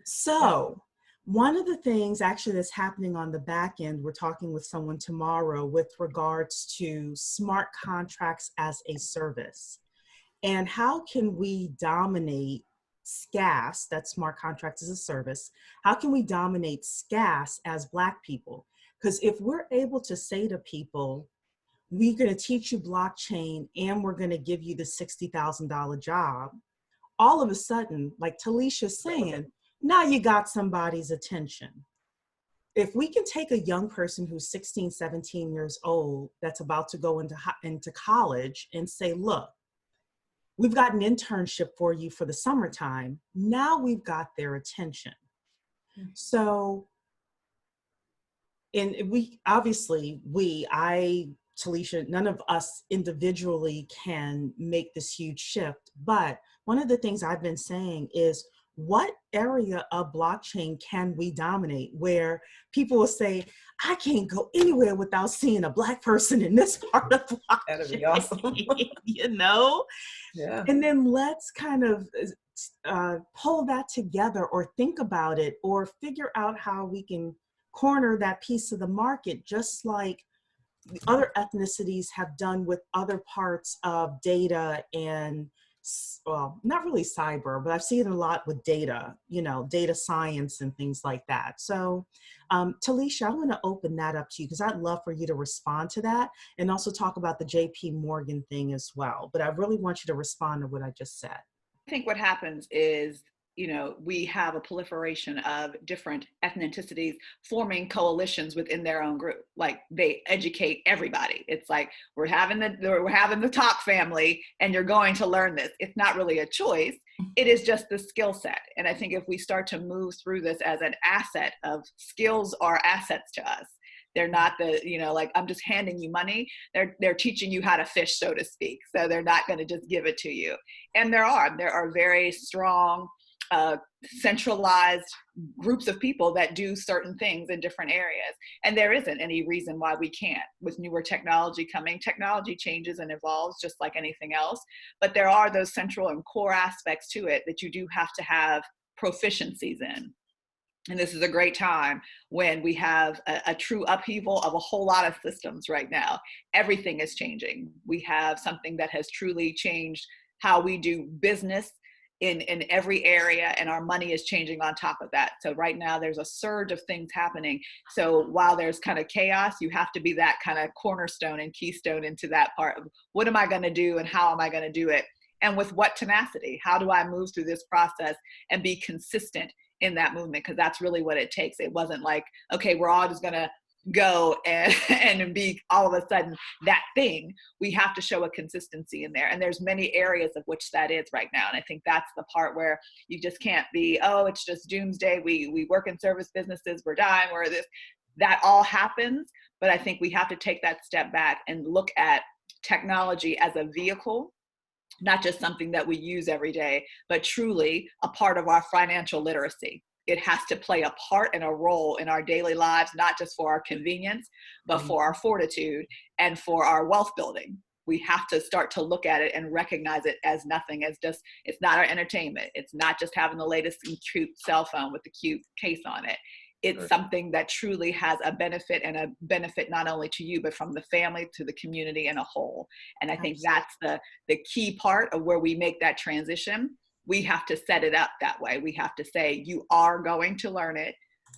So one of the things actually that's happening on the back end, we're talking with someone tomorrow with regards to smart contracts as a service. And how can we dominate SCAS, that's smart contracts as a service, how can we dominate SCAS as Black people? Because if we're able to say to people, we're going to teach you blockchain and we're going to give you the $60,000 job, all of a sudden, like Talisha's saying, now you got somebody's attention. If we can take a young person who's 16, 17 years old that's about to go into college and say, look, we've got an internship for you for the summertime. Now we've got their attention. So, and we, obviously, Talisha, none of us individually can make this huge shift. But one of the things I've been saying is, what area of blockchain can we dominate where people will say, I can't go anywhere without seeing a Black person in this part of blockchain? That'd be awesome. You know? Yeah. And then let's kind of pull that together or think about it or figure out how we can corner that piece of the market, just like other ethnicities have done with other parts of data and well, not really cyber, but I've seen it a lot with data, data science and things like that. So, Talisha, I want to open that up to you because I'd love for you to respond to that and also talk about the JP Morgan thing as well. But I really want you to respond to what I just said. I think what happens is, we have a proliferation of different ethnicities forming coalitions within their own group. Like they educate everybody. It's like we're having the top family, and you're going to learn this. It's not really a choice. It is just the skill set. And I think if we start to move through this as an asset of skills are assets to us. They're not like I'm just handing you money. They're teaching you how to fish, so to speak. So they're not going to just give it to you. And there are very strong, centralized groups of people that do certain things in different areas. And there isn't any reason why we can't. With newer technology coming, technology changes and evolves just like anything else. But there are those central and core aspects to it that you do have to have proficiencies in. And this is a great time when we have a true upheaval of a whole lot of systems right now. Everything is changing. We have something that has truly changed how we do business in every area, and our money is changing on top of that. So right now there's a surge of things happening. So while there's kind of chaos, you have to be that kind of cornerstone and keystone into that part of what am I going to do and how am I going to do it? And with what tenacity? How do I move through this process and be consistent in that movement? Because that's really what it takes. It wasn't like, okay, we're all just going to go and be all of a sudden that thing. We have to show a consistency in there. And there's many areas of which that is right now. And I think that's the part where you just can't be, oh, it's just doomsday. We work in service businesses. We're dying. We're this. That all happens. But I think we have to take that step back and look at technology as a vehicle, not just something that we use every day, but truly a part of our financial literacy. It has to play a part and a role in our daily lives, not just for our convenience, but for our fortitude and for our wealth building. We have to start to look at it and recognize it as nothing, as just, it's not our entertainment. It's not just having the latest and cute cell phone with the cute case on it. It's something that truly has a benefit, and a benefit not only to you, but from the family to the community in a whole. And I think that's the key part of where we make that transition. We have to set it up that way. We have to say, you are going to learn it.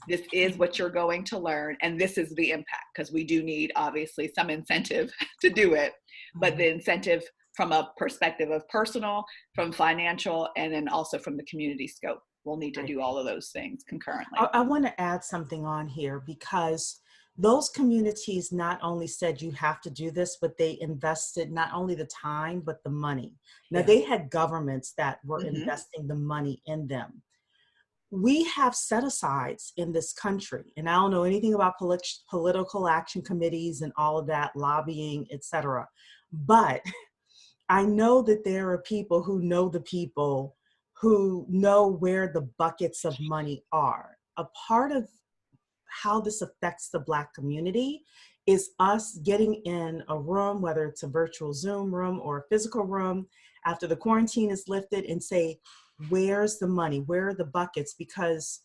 This is what you're going to learn. And this is the impact, because we do need obviously some incentive to do it, but the incentive from a perspective of personal, from financial, and then also from the community scope. We'll need to do all of those things concurrently. I want to add something on here, because those communities not only said you have to do this, but they invested not only the time, but the money. Now they had governments that were investing the money in them. We have set-asides in this country, and I don't know anything about political action committees and all of that, lobbying, etc. But I know that there are people who know the people who know where the buckets of money are. A part of how this affects the Black community is us getting in a room, whether it's a virtual Zoom room or a physical room, after the quarantine is lifted, and say, where's the money? Where are the buckets? Because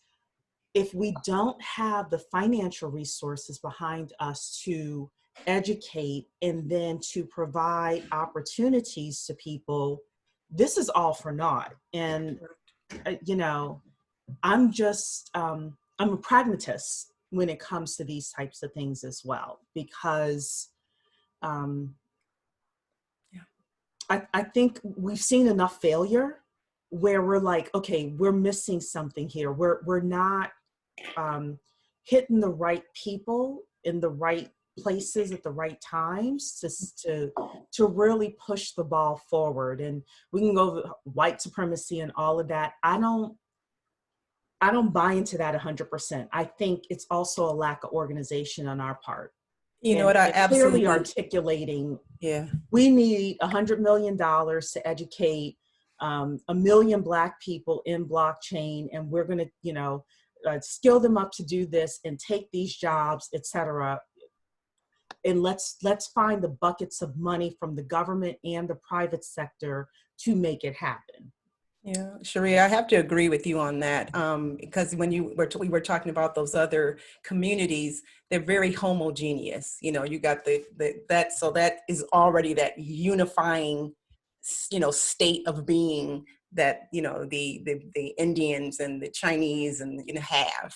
if we don't have the financial resources behind us to educate and then to provide opportunities to people, this is all for naught. And, I'm a pragmatist when it comes to these types of things as well, because I think we've seen enough failure where we're like, okay, we're missing something here. We're not hitting the right people in the right places at the right times to really push the ball forward. And we can go over white supremacy and all of that. I don't buy into that 100%. I think it's also a lack of organization on our part. You know what, I absolutely clearly articulating. Yeah, we need $100 million to educate 1 million Black people in blockchain, and we're going to, skill them up to do this and take these jobs, etc. And let's find the buckets of money from the government and the private sector to make it happen. yeah, Sharia, I have to agree with you on that, because when we were talking about those other communities, they're very homogeneous. You got so that is already that unifying state of being that, the Indians and the Chinese and, have,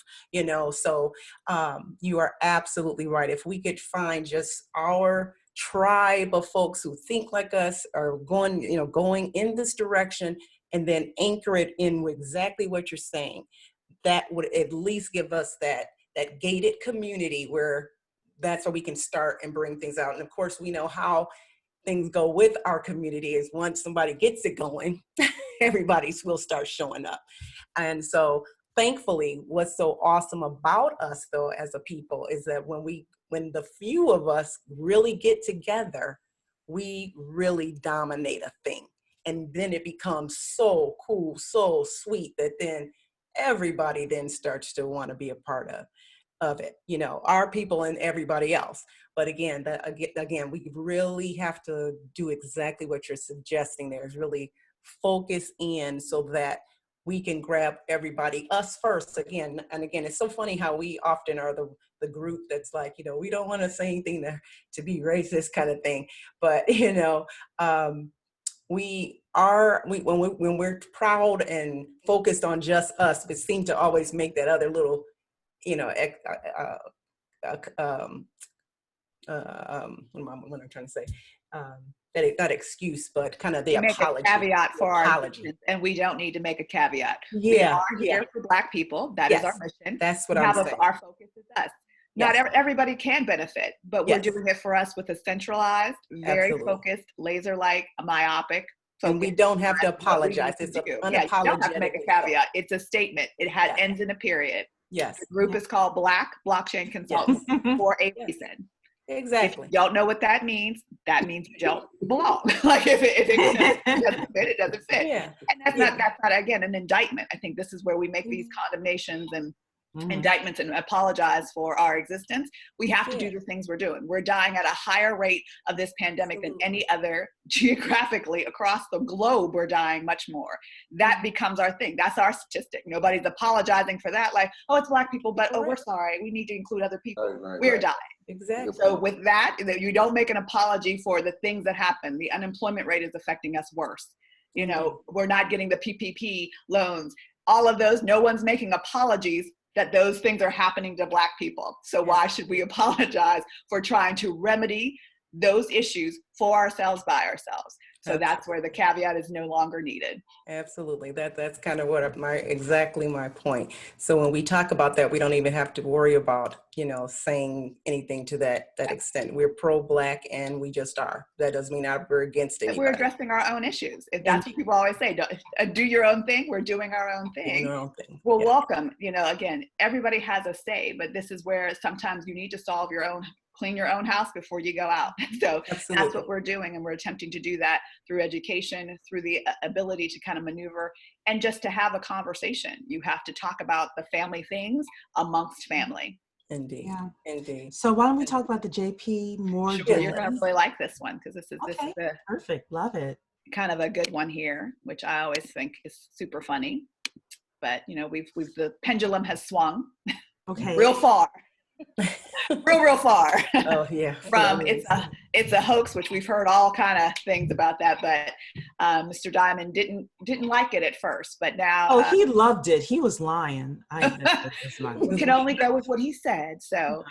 so you are absolutely right. If we could find just our tribe of folks who think like us are going in this direction, and then anchor it in with exactly what you're saying, that would at least give us that gated community where that's where we can start and bring things out. And of course, we know how things go with our community is once somebody gets it going, everybody will start showing up. And so thankfully, what's so awesome about us though, as a people, is that when the few of us really get together, we really dominate a thing. And then it becomes so cool, so sweet that then everybody then starts to want to be a part of it, our people and everybody else. But again, we really have to do exactly what you're suggesting there, is really focus in so that we can grab everybody, us first again. And again, it's so funny how we often are the group that's like, we don't want to say anything to be racist kind of thing. But, when we're proud and focused on just us, it seems to always make that other little, what am I trying to say? Not excuse, but kind of the apology. Make a caveat for apology. Our and we don't need to make a caveat. Yeah, we are here for Black people. That is our mission. That's what I'm saying. Our focus is us. Not everybody can benefit, but we're doing it for us with a centralized, very focused, laser-like, myopic. And we don't have to apologize. It's unapologetic. You don't have to make a caveat. It's a statement. It ends in a period. Yes. The group is called Black Blockchain Consultants for a reason. Exactly. If you don't know what that means you don't belong. Like if it doesn't fit, it doesn't fit. Yeah. And that's not again an indictment. I think this is where we make these condemnations and indictments and apologize for our existence. We have to do the things we're doing. We're dying at a higher rate of this pandemic than any other geographically across the globe. We're dying much more. That becomes our thing. That's our statistic. Nobody's apologizing for that. Like, oh, it's Black people, but we're sorry. We need to include other people. We're dying. Exactly. So with that, you don't make an apology for the things that happen. The unemployment rate is affecting us worse. We're not getting the PPP loans. All of those, no one's making apologies that those things are happening to Black people. So why should we apologize for trying to remedy those issues for ourselves by ourselves? So that's where the caveat is no longer needed. Absolutely. That's kind of exactly my point. So when we talk about that, we don't even have to worry about, saying anything to that extent. We're pro-Black and we just are. That doesn't mean we're against anybody. We're addressing our own issues. If that's what people always say, do your own thing. We're doing our own thing. Doing our own thing. Well, welcome. Again, everybody has a say, but this is where sometimes you need to clean your own house before you go out. So that's what we're doing. And we're attempting to do that through education, through the ability to kind of maneuver and just to have a conversation. You have to talk about the family things amongst family. Indeed. Yeah. Indeed. So why don't we talk about the JP Morgan? Sure, you're going to really like this one because this is perfect. Love it. Kind of a good one here, which I always think is super funny. But the pendulum has swung real far. real far. Oh yeah. From it's a hoax, which we've heard all kind of things about that, but Mr. Diamond didn't like it at first, but now he loved it. He was lying. We can only go with what he said. So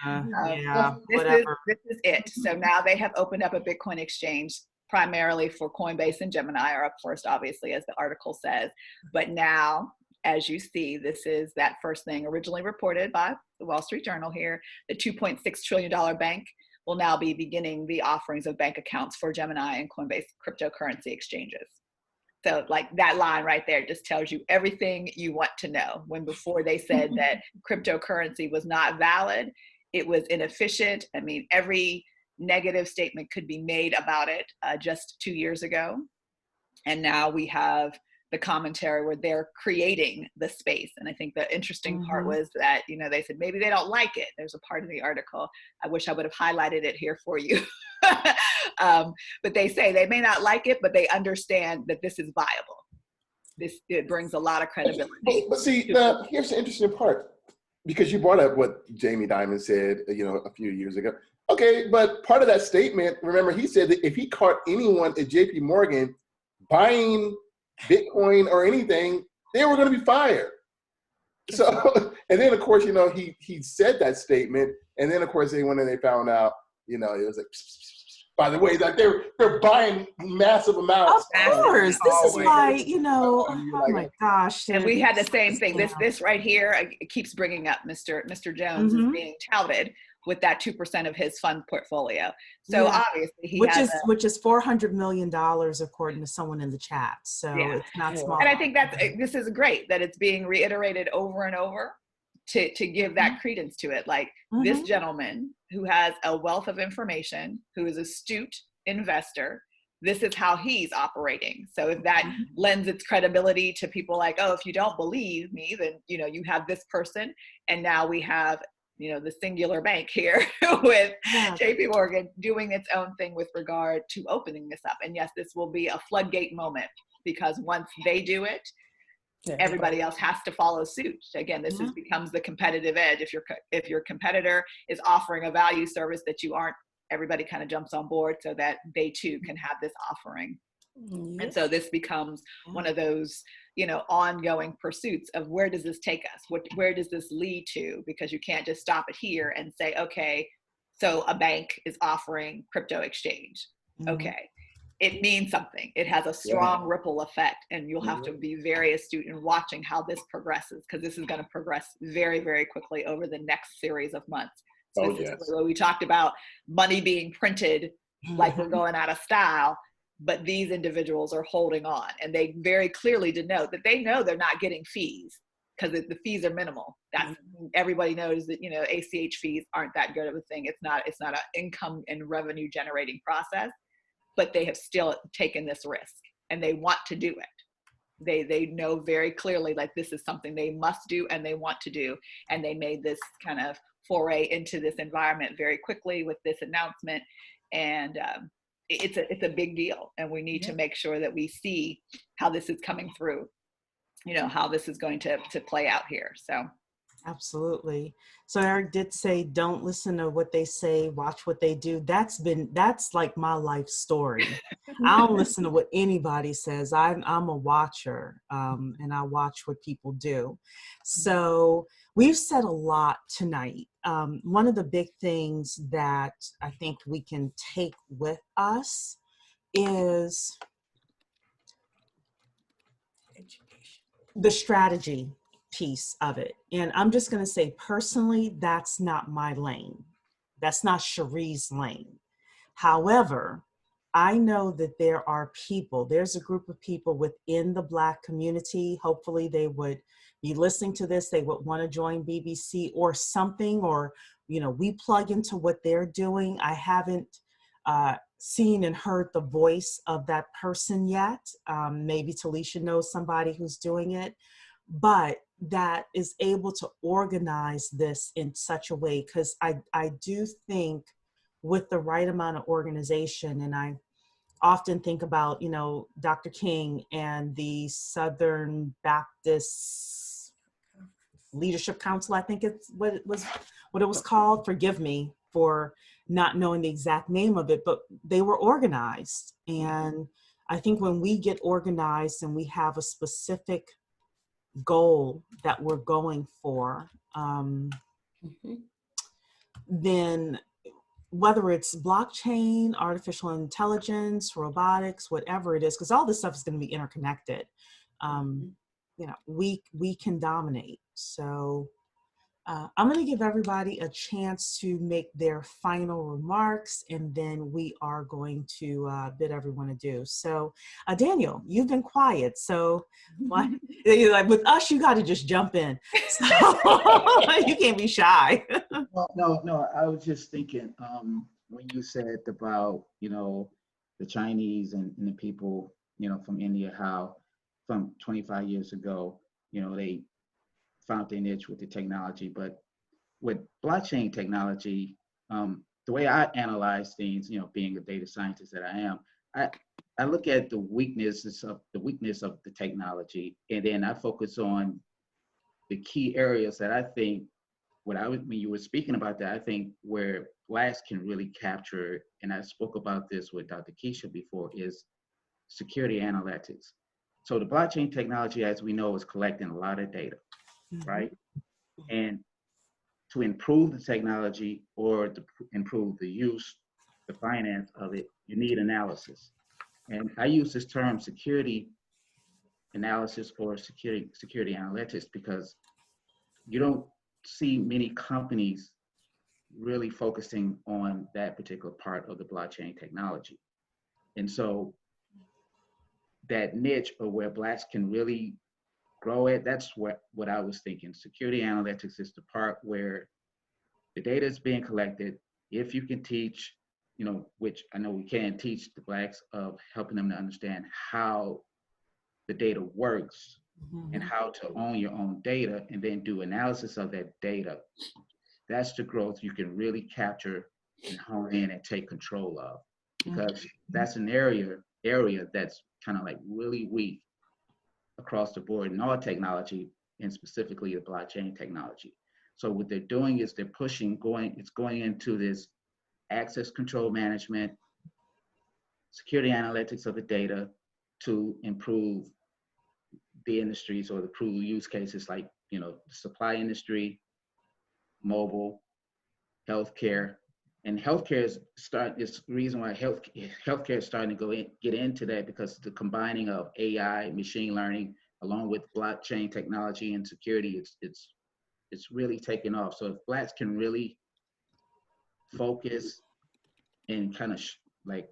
this is it. So now they have opened up a Bitcoin exchange primarily for Coinbase and Gemini are up first, obviously, as the article says. But now, as you see, this is that first thing originally reported by the Wall Street Journal here. The $2.6 trillion bank will now be beginning the offerings of bank accounts for Gemini and Coinbase cryptocurrency exchanges. So like that line right there just tells you everything you want to know. When before they said that cryptocurrency was not valid, it was inefficient. I mean, every negative statement could be made about it just 2 years ago. And now we have the commentary where they're creating the space. And I think the interesting part was that, they said maybe they don't like it. There's a part of the article, I wish I would have highlighted it here for you. But they say they may not like it, but they understand that this is viable. It brings a lot of credibility. But see, here's the interesting part, because you brought up what Jamie Dimon said, a few years ago. Okay, but part of that statement, remember, he said that if he caught anyone at JP Morgan buying Bitcoin or anything, they were going to be fired. So, and then of course, you know, he said that statement, and then of course they went and they found out, you know, it was like, by the way, that they're buying massive amounts. Of course, this is why, you know, And you're oh like, my gosh. And we had the same this- thing. This right here, it keeps bringing up Mr. Jones is being touted with that 2% of his fund portfolio. So Yeah. obviously he which has is $400 million according to someone in the chat. So Yeah. it's not small. and I think this is great that it's being reiterated over and over to give that credence to it. Like this gentleman who has a wealth of information, who is an astute investor, this is how he's operating. So if that lends its credibility to people like, oh, if you don't believe me, then, you know, you have this person. And now we have, you know, the singular bank here with JP Morgan doing its own thing with regard to opening this up. And yes, this will be a floodgate moment, because once they do it, everybody else has to follow suit. Again, this becomes the competitive edge. If your competitor is offering a value service that you aren't, everybody kind of jumps on board so that they too can have this offering. And so this becomes one of those, you know, ongoing pursuits of where does this take us? Where does this lead to? Because you can't just stop it here and say, okay, so a bank is offering crypto exchange. Okay, it means something. It has a strong ripple effect, and you'll have to be very astute in watching how this progresses, because this is going to progress very, very quickly over the next series of months. Specifically, where we talked about money being printed like we're going out of style. But these individuals are holding on, and they very clearly denote that they know they're not getting fees, because the fees are minimal. That's everybody knows that, you know, ACH fees aren't that good of a thing. It's not an income and revenue generating process, but they have still taken this risk and they want to do it. They know very clearly, like, this is something they must do and they want to do, and they made this kind of foray into this environment very quickly with this announcement. And it's a big deal, and we need to make sure that we see how this is coming through, you know, how this is going to play out here. So Absolutely. So Eric did say, don't listen to what they say, watch what they do. That's like my life story. I don't listen to what anybody says. I'm a watcher, and I watch what people do. So we've said a lot tonight. One of the big things that I think we can take with us is the strategy piece of it. And I'm just going to say, personally, that's not my lane. That's not Cherie's lane. However, I know that there's a group of people within the Black community. Hopefully they would be listening to this. They would want to join BBC or something, or, you know, we plug into what they're doing. I haven't seen and heard the voice of that person yet. Maybe Talisha knows somebody who's doing it, but that is able to organize this in such a way, because I do think with the right amount of organization, and I often think about, you know, Dr. King and the Southern Baptist Leadership Council, I think it's what it was called. Forgive me for not knowing the exact name of it, but they were organized. And I think when we get organized and we have a specific goal that we're going for, then whether it's blockchain, artificial intelligence, robotics, whatever it is, because all this stuff is going to be interconnected, you know, we can dominate. So I'm going to give everybody a chance to make their final remarks, and then we are going to bid everyone adieu. So Daniel, you've been quiet, so like with us, you got to just jump in. So you can't be shy. Well, no, I was just thinking, when you said about, you know, the Chinese and the people, you know, from India, how from 25 years ago, you know, they found their niche with the technology. But with blockchain technology, the way I analyze things, you know, being a data scientist that I am, I look at the weakness of the technology, and then I focus on the key areas that I think, when you were speaking about that, I think where Blacks can really capture, and I spoke about this with Dr. Keisha before, is security analytics. So the blockchain technology, as we know, is collecting a lot of data, right? And to improve the technology or to improve the use, the finance of it, you need analysis. And I use this term security analysis or security analytics because you don't see many companies really focusing on that particular part of the blockchain technology. And so that niche or where Blacks can really grow it, that's what I was thinking. Security analytics is the part where the data is being collected. If you can teach, which I know we can teach the Blacks, of helping them to understand how the data works and how to own your own data and then do analysis of that data. That's the growth you can really capture and hone in and take control of, because that's an area that's kind of like really weak across the board in all technology, and specifically the blockchain technology. So what they're doing is they're going into this access control management, security analytics of the data to improve the industries or the improve use cases like, the supply industry, mobile, healthcare. And healthcare is the reason why healthcare is starting to get into that, because the combining of AI, machine learning, along with blockchain technology and security, it's really taking off. So if Blacks can really focus and kind of like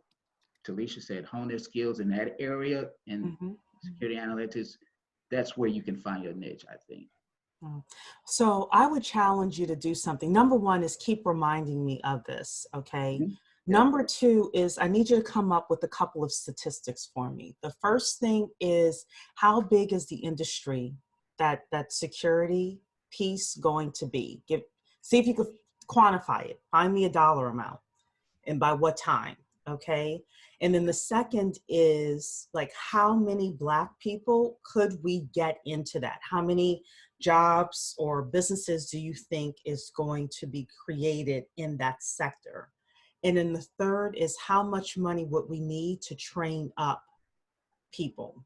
Talisha said, hone their skills in that area and security analytics, that's where you can find your niche, I think. So I would challenge you to do something. Number one is keep reminding me of this, okay? Number two is I need you to come up with a couple of statistics for me. The first thing is, how big is the industry that security piece going to be? See if you could quantify it. Find me a dollar amount and by what time, okay? And then the second is, like, how many Black people could we get into that? How many jobs or businesses do you think is going to be created in that sector? And then the third is, how much money would we need to train up people?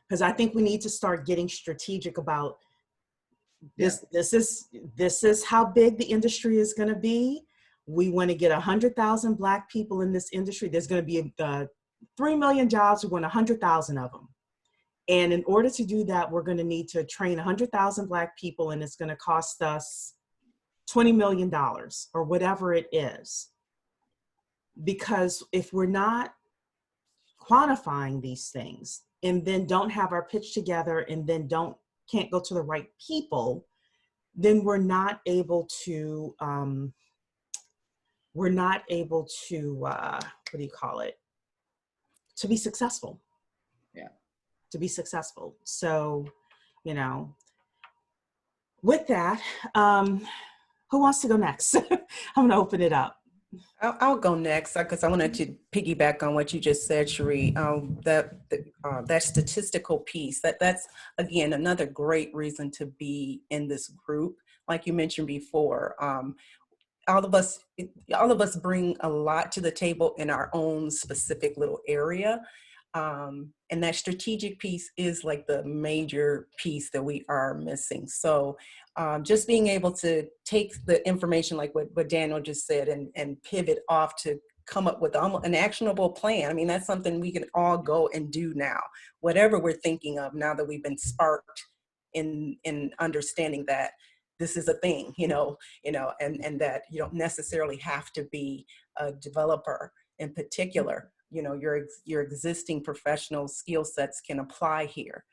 Because I think we need to start getting strategic about this. This is how big the industry is going to be. We want to get 100,000 Black people in this industry. There's going to be 3 million jobs. We want 100,000 of them. And in order to do that, we're going to need to train 100,000 Black people, and it's going to cost us $20 million or whatever it is. Because if we're not quantifying these things and then don't have our pitch together and then can't go to the right people, then we're not able to, what do you call it? To be successful. Yeah. To be successful. So, with that, who wants to go next? I'm going to open it up. I'll go next because I wanted to piggyback on what you just said, Cherie. That statistical piece, that's again another great reason to be in this group. Like you mentioned before, all of us bring a lot to the table in our own specific little area. And that strategic piece is like the major piece that we are missing. So just being able to take the information like what Daniel just said and pivot off to come up with an actionable plan. I mean, that's something we can all go and do now, whatever we're thinking of now that we've been sparked in understanding that this is a thing, and that you don't necessarily have to be a developer in particular. Your existing professional skill sets can apply here.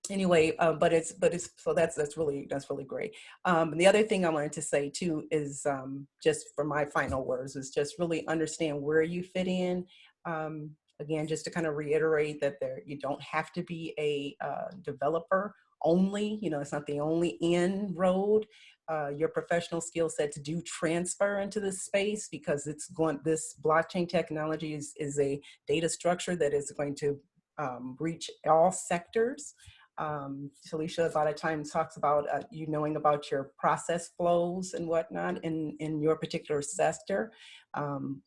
Anyway, so that's really great. And the other thing I wanted to say too is just for my final words is just really understand where you fit in. Again, just to kind of reiterate that you don't have to be a developer only. It's not the only inroad. Your professional skill sets do transfer into this space because this blockchain technology is a data structure that is going to reach all sectors. Talisha a lot of times talks about you knowing about your process flows and whatnot in your particular sector.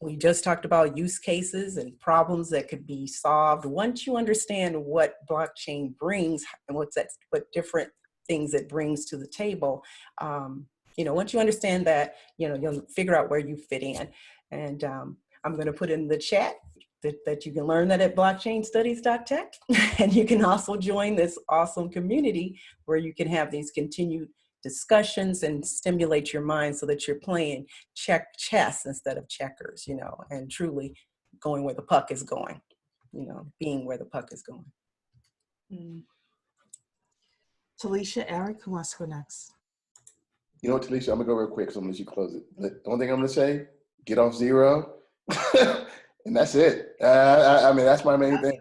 We just talked about use cases and problems that could be solved once you understand what blockchain brings and what different things it brings to the table. Once you understand that, you'll figure out where you fit in. And I'm going to put in the chat that you can learn that at blockchainstudies.tech. And you can also join this awesome community where you can have these continued discussions and stimulate your mind so that you're playing chess instead of checkers, and truly going where the puck is going, being where the puck is going. Talisha, Eric, who wants to go next? You know what, Talisha, I'm gonna go real quick, so I'm gonna let you close it. The only thing I'm gonna say, get off zero, and that's it. I mean, that's my main thing.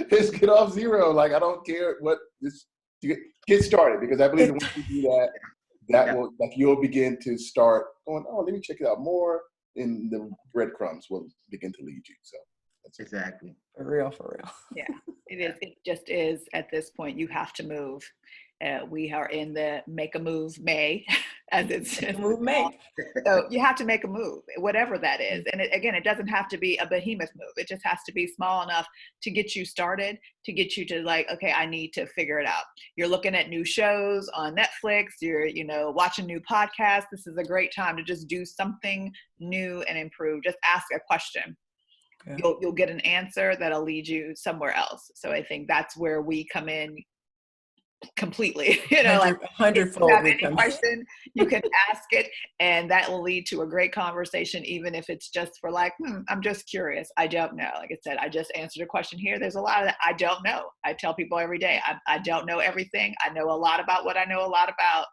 Just get off zero. Like, I don't care what this, get started, because I believe that once you do that, that will, like, you'll begin to start going, oh, let me check it out more, and the breadcrumbs will begin to lead you. So that's Exactly. For real. Yeah, it is. It just is at this point, you have to move. We are in the make a move May, as it's Move May. So you have to make a move, whatever that is. And again, it doesn't have to be a behemoth move. It just has to be small enough to get you started, to get you to like, okay, I need to figure it out. You're looking at new shows on Netflix. You're, watching new podcasts. This is a great time to just do something new and improve. Just ask a question. Yeah. You'll get an answer that'll lead you somewhere else. So I think that's where we come in completely, like 100-fold. If you have any question, you can ask it, and that will lead to a great conversation, even if it's just for like, I'm just curious. I don't know. Like I said, I just answered a question here. There's a lot of that I don't know. I tell people every day, I don't know everything. I know a lot about what I know a lot about,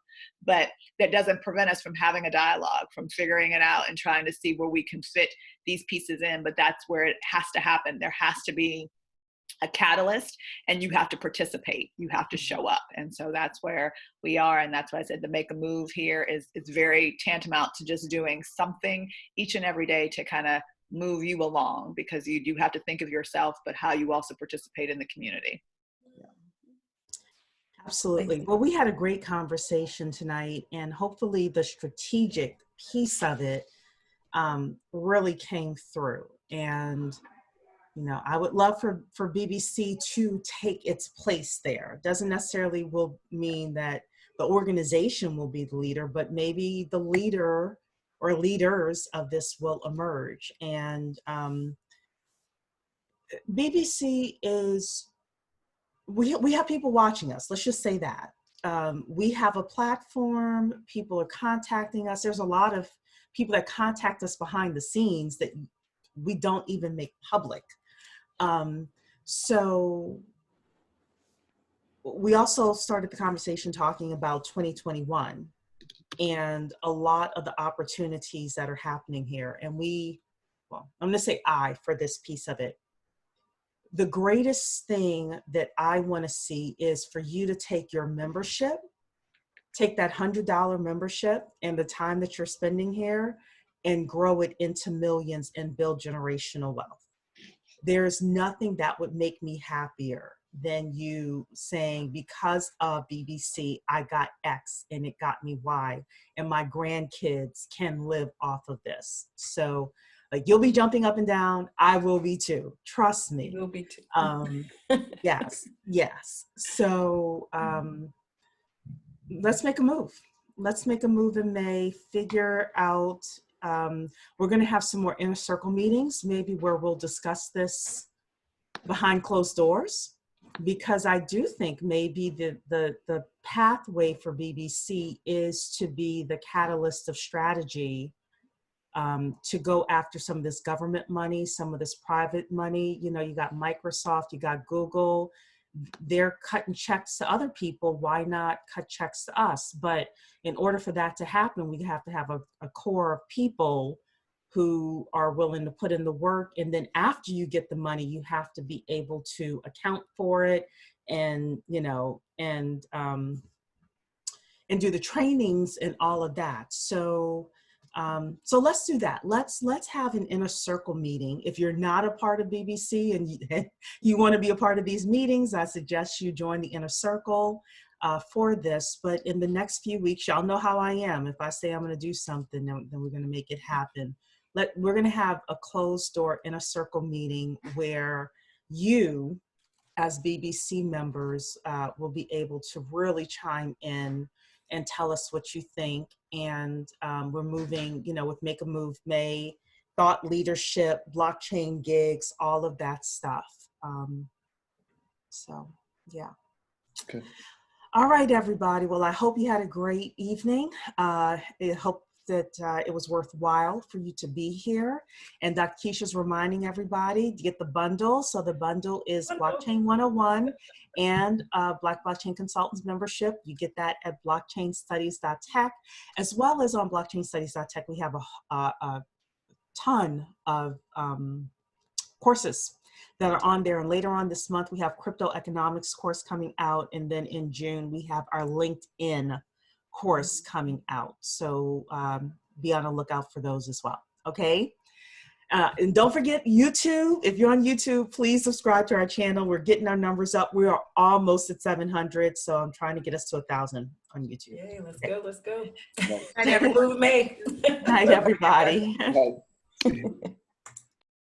but that doesn't prevent us from having a dialogue, from figuring it out and trying to see where we can fit these pieces in. But that's where it has to happen. There has to be a catalyst, and you have to participate. You have to show up. And so that's where we are. And that's why I said the make a move here is very tantamount to just doing something each and every day to kind of move you along, because you do have to think of yourself, but how you also participate in the community. Absolutely. Well, we had a great conversation tonight, and hopefully the strategic piece of it really came through. And I would love for BBC to take its place there. Doesn't necessarily will mean that the organization will be the leader, but maybe the leader or leaders of this will emerge. And BBC is, we have people watching us. Let's just say that. We have a platform. People are contacting us. There's a lot of people that contact us behind the scenes that we don't even make public. So we also started the conversation talking about 2021 and a lot of the opportunities that are happening here. And I'm going to say for this piece of it, the greatest thing that I want to see is for you to take your membership, take that $100 membership and the time that you're spending here and grow it into millions and build generational wealth. There's nothing that would make me happier than you saying, because of BBC, I got X and it got me Y, and my grandkids can live off of this. So you'll be jumping up and down. I will be too. Trust me. You'll be too. Yes. So let's make a move. Let's make a move in May, figure out, we're going to have some more inner circle meetings, maybe where we'll discuss this behind closed doors, because I do think maybe the pathway for BBC is to be the catalyst of strategy, to go after some of this government money, some of this private money. You got Microsoft, you got Google, they're cutting checks to other people. Why not cut checks to us? But in order for that to happen, we have to have a core of people who are willing to put in the work. And then after you get the money, you have to be able to account for it and do the trainings and all of that. So So let's do that. Let's have an inner circle meeting. If you're not a part of BBC and you want to be a part of these meetings, I suggest you join the inner circle for this. But in the next few weeks, y'all know how I am. If I say I'm going to do something, then we're going to make it happen. We're going to have a closed door inner circle meeting where you, as BBC members, will be able to really chime in and tell us what you think. And we're moving, with Make a Move May, thought leadership, blockchain gigs, all of that stuff. So, yeah. Okay. All right, everybody. Well, I hope you had a great evening. I hope that it was worthwhile for you to be here. And Dr. Keisha's reminding everybody to get the bundle. So the bundle is Blockchain 101 and Black Blockchain Consultants membership. You get that at blockchainstudies.tech, as well as on blockchainstudies.tech. We have a ton of courses that are on there. And later on this month, we have crypto economics course coming out. And then in June, we have our LinkedIn course coming out. So be on the lookout for those as well. Okay. And don't forget YouTube. If you're on YouTube, please subscribe to our channel. We're getting our numbers up. We are almost at 700. So I'm trying to get us to 1,000 on YouTube. Yay, let's go, let's go. Night, Never move May. Night, everybody. Bye.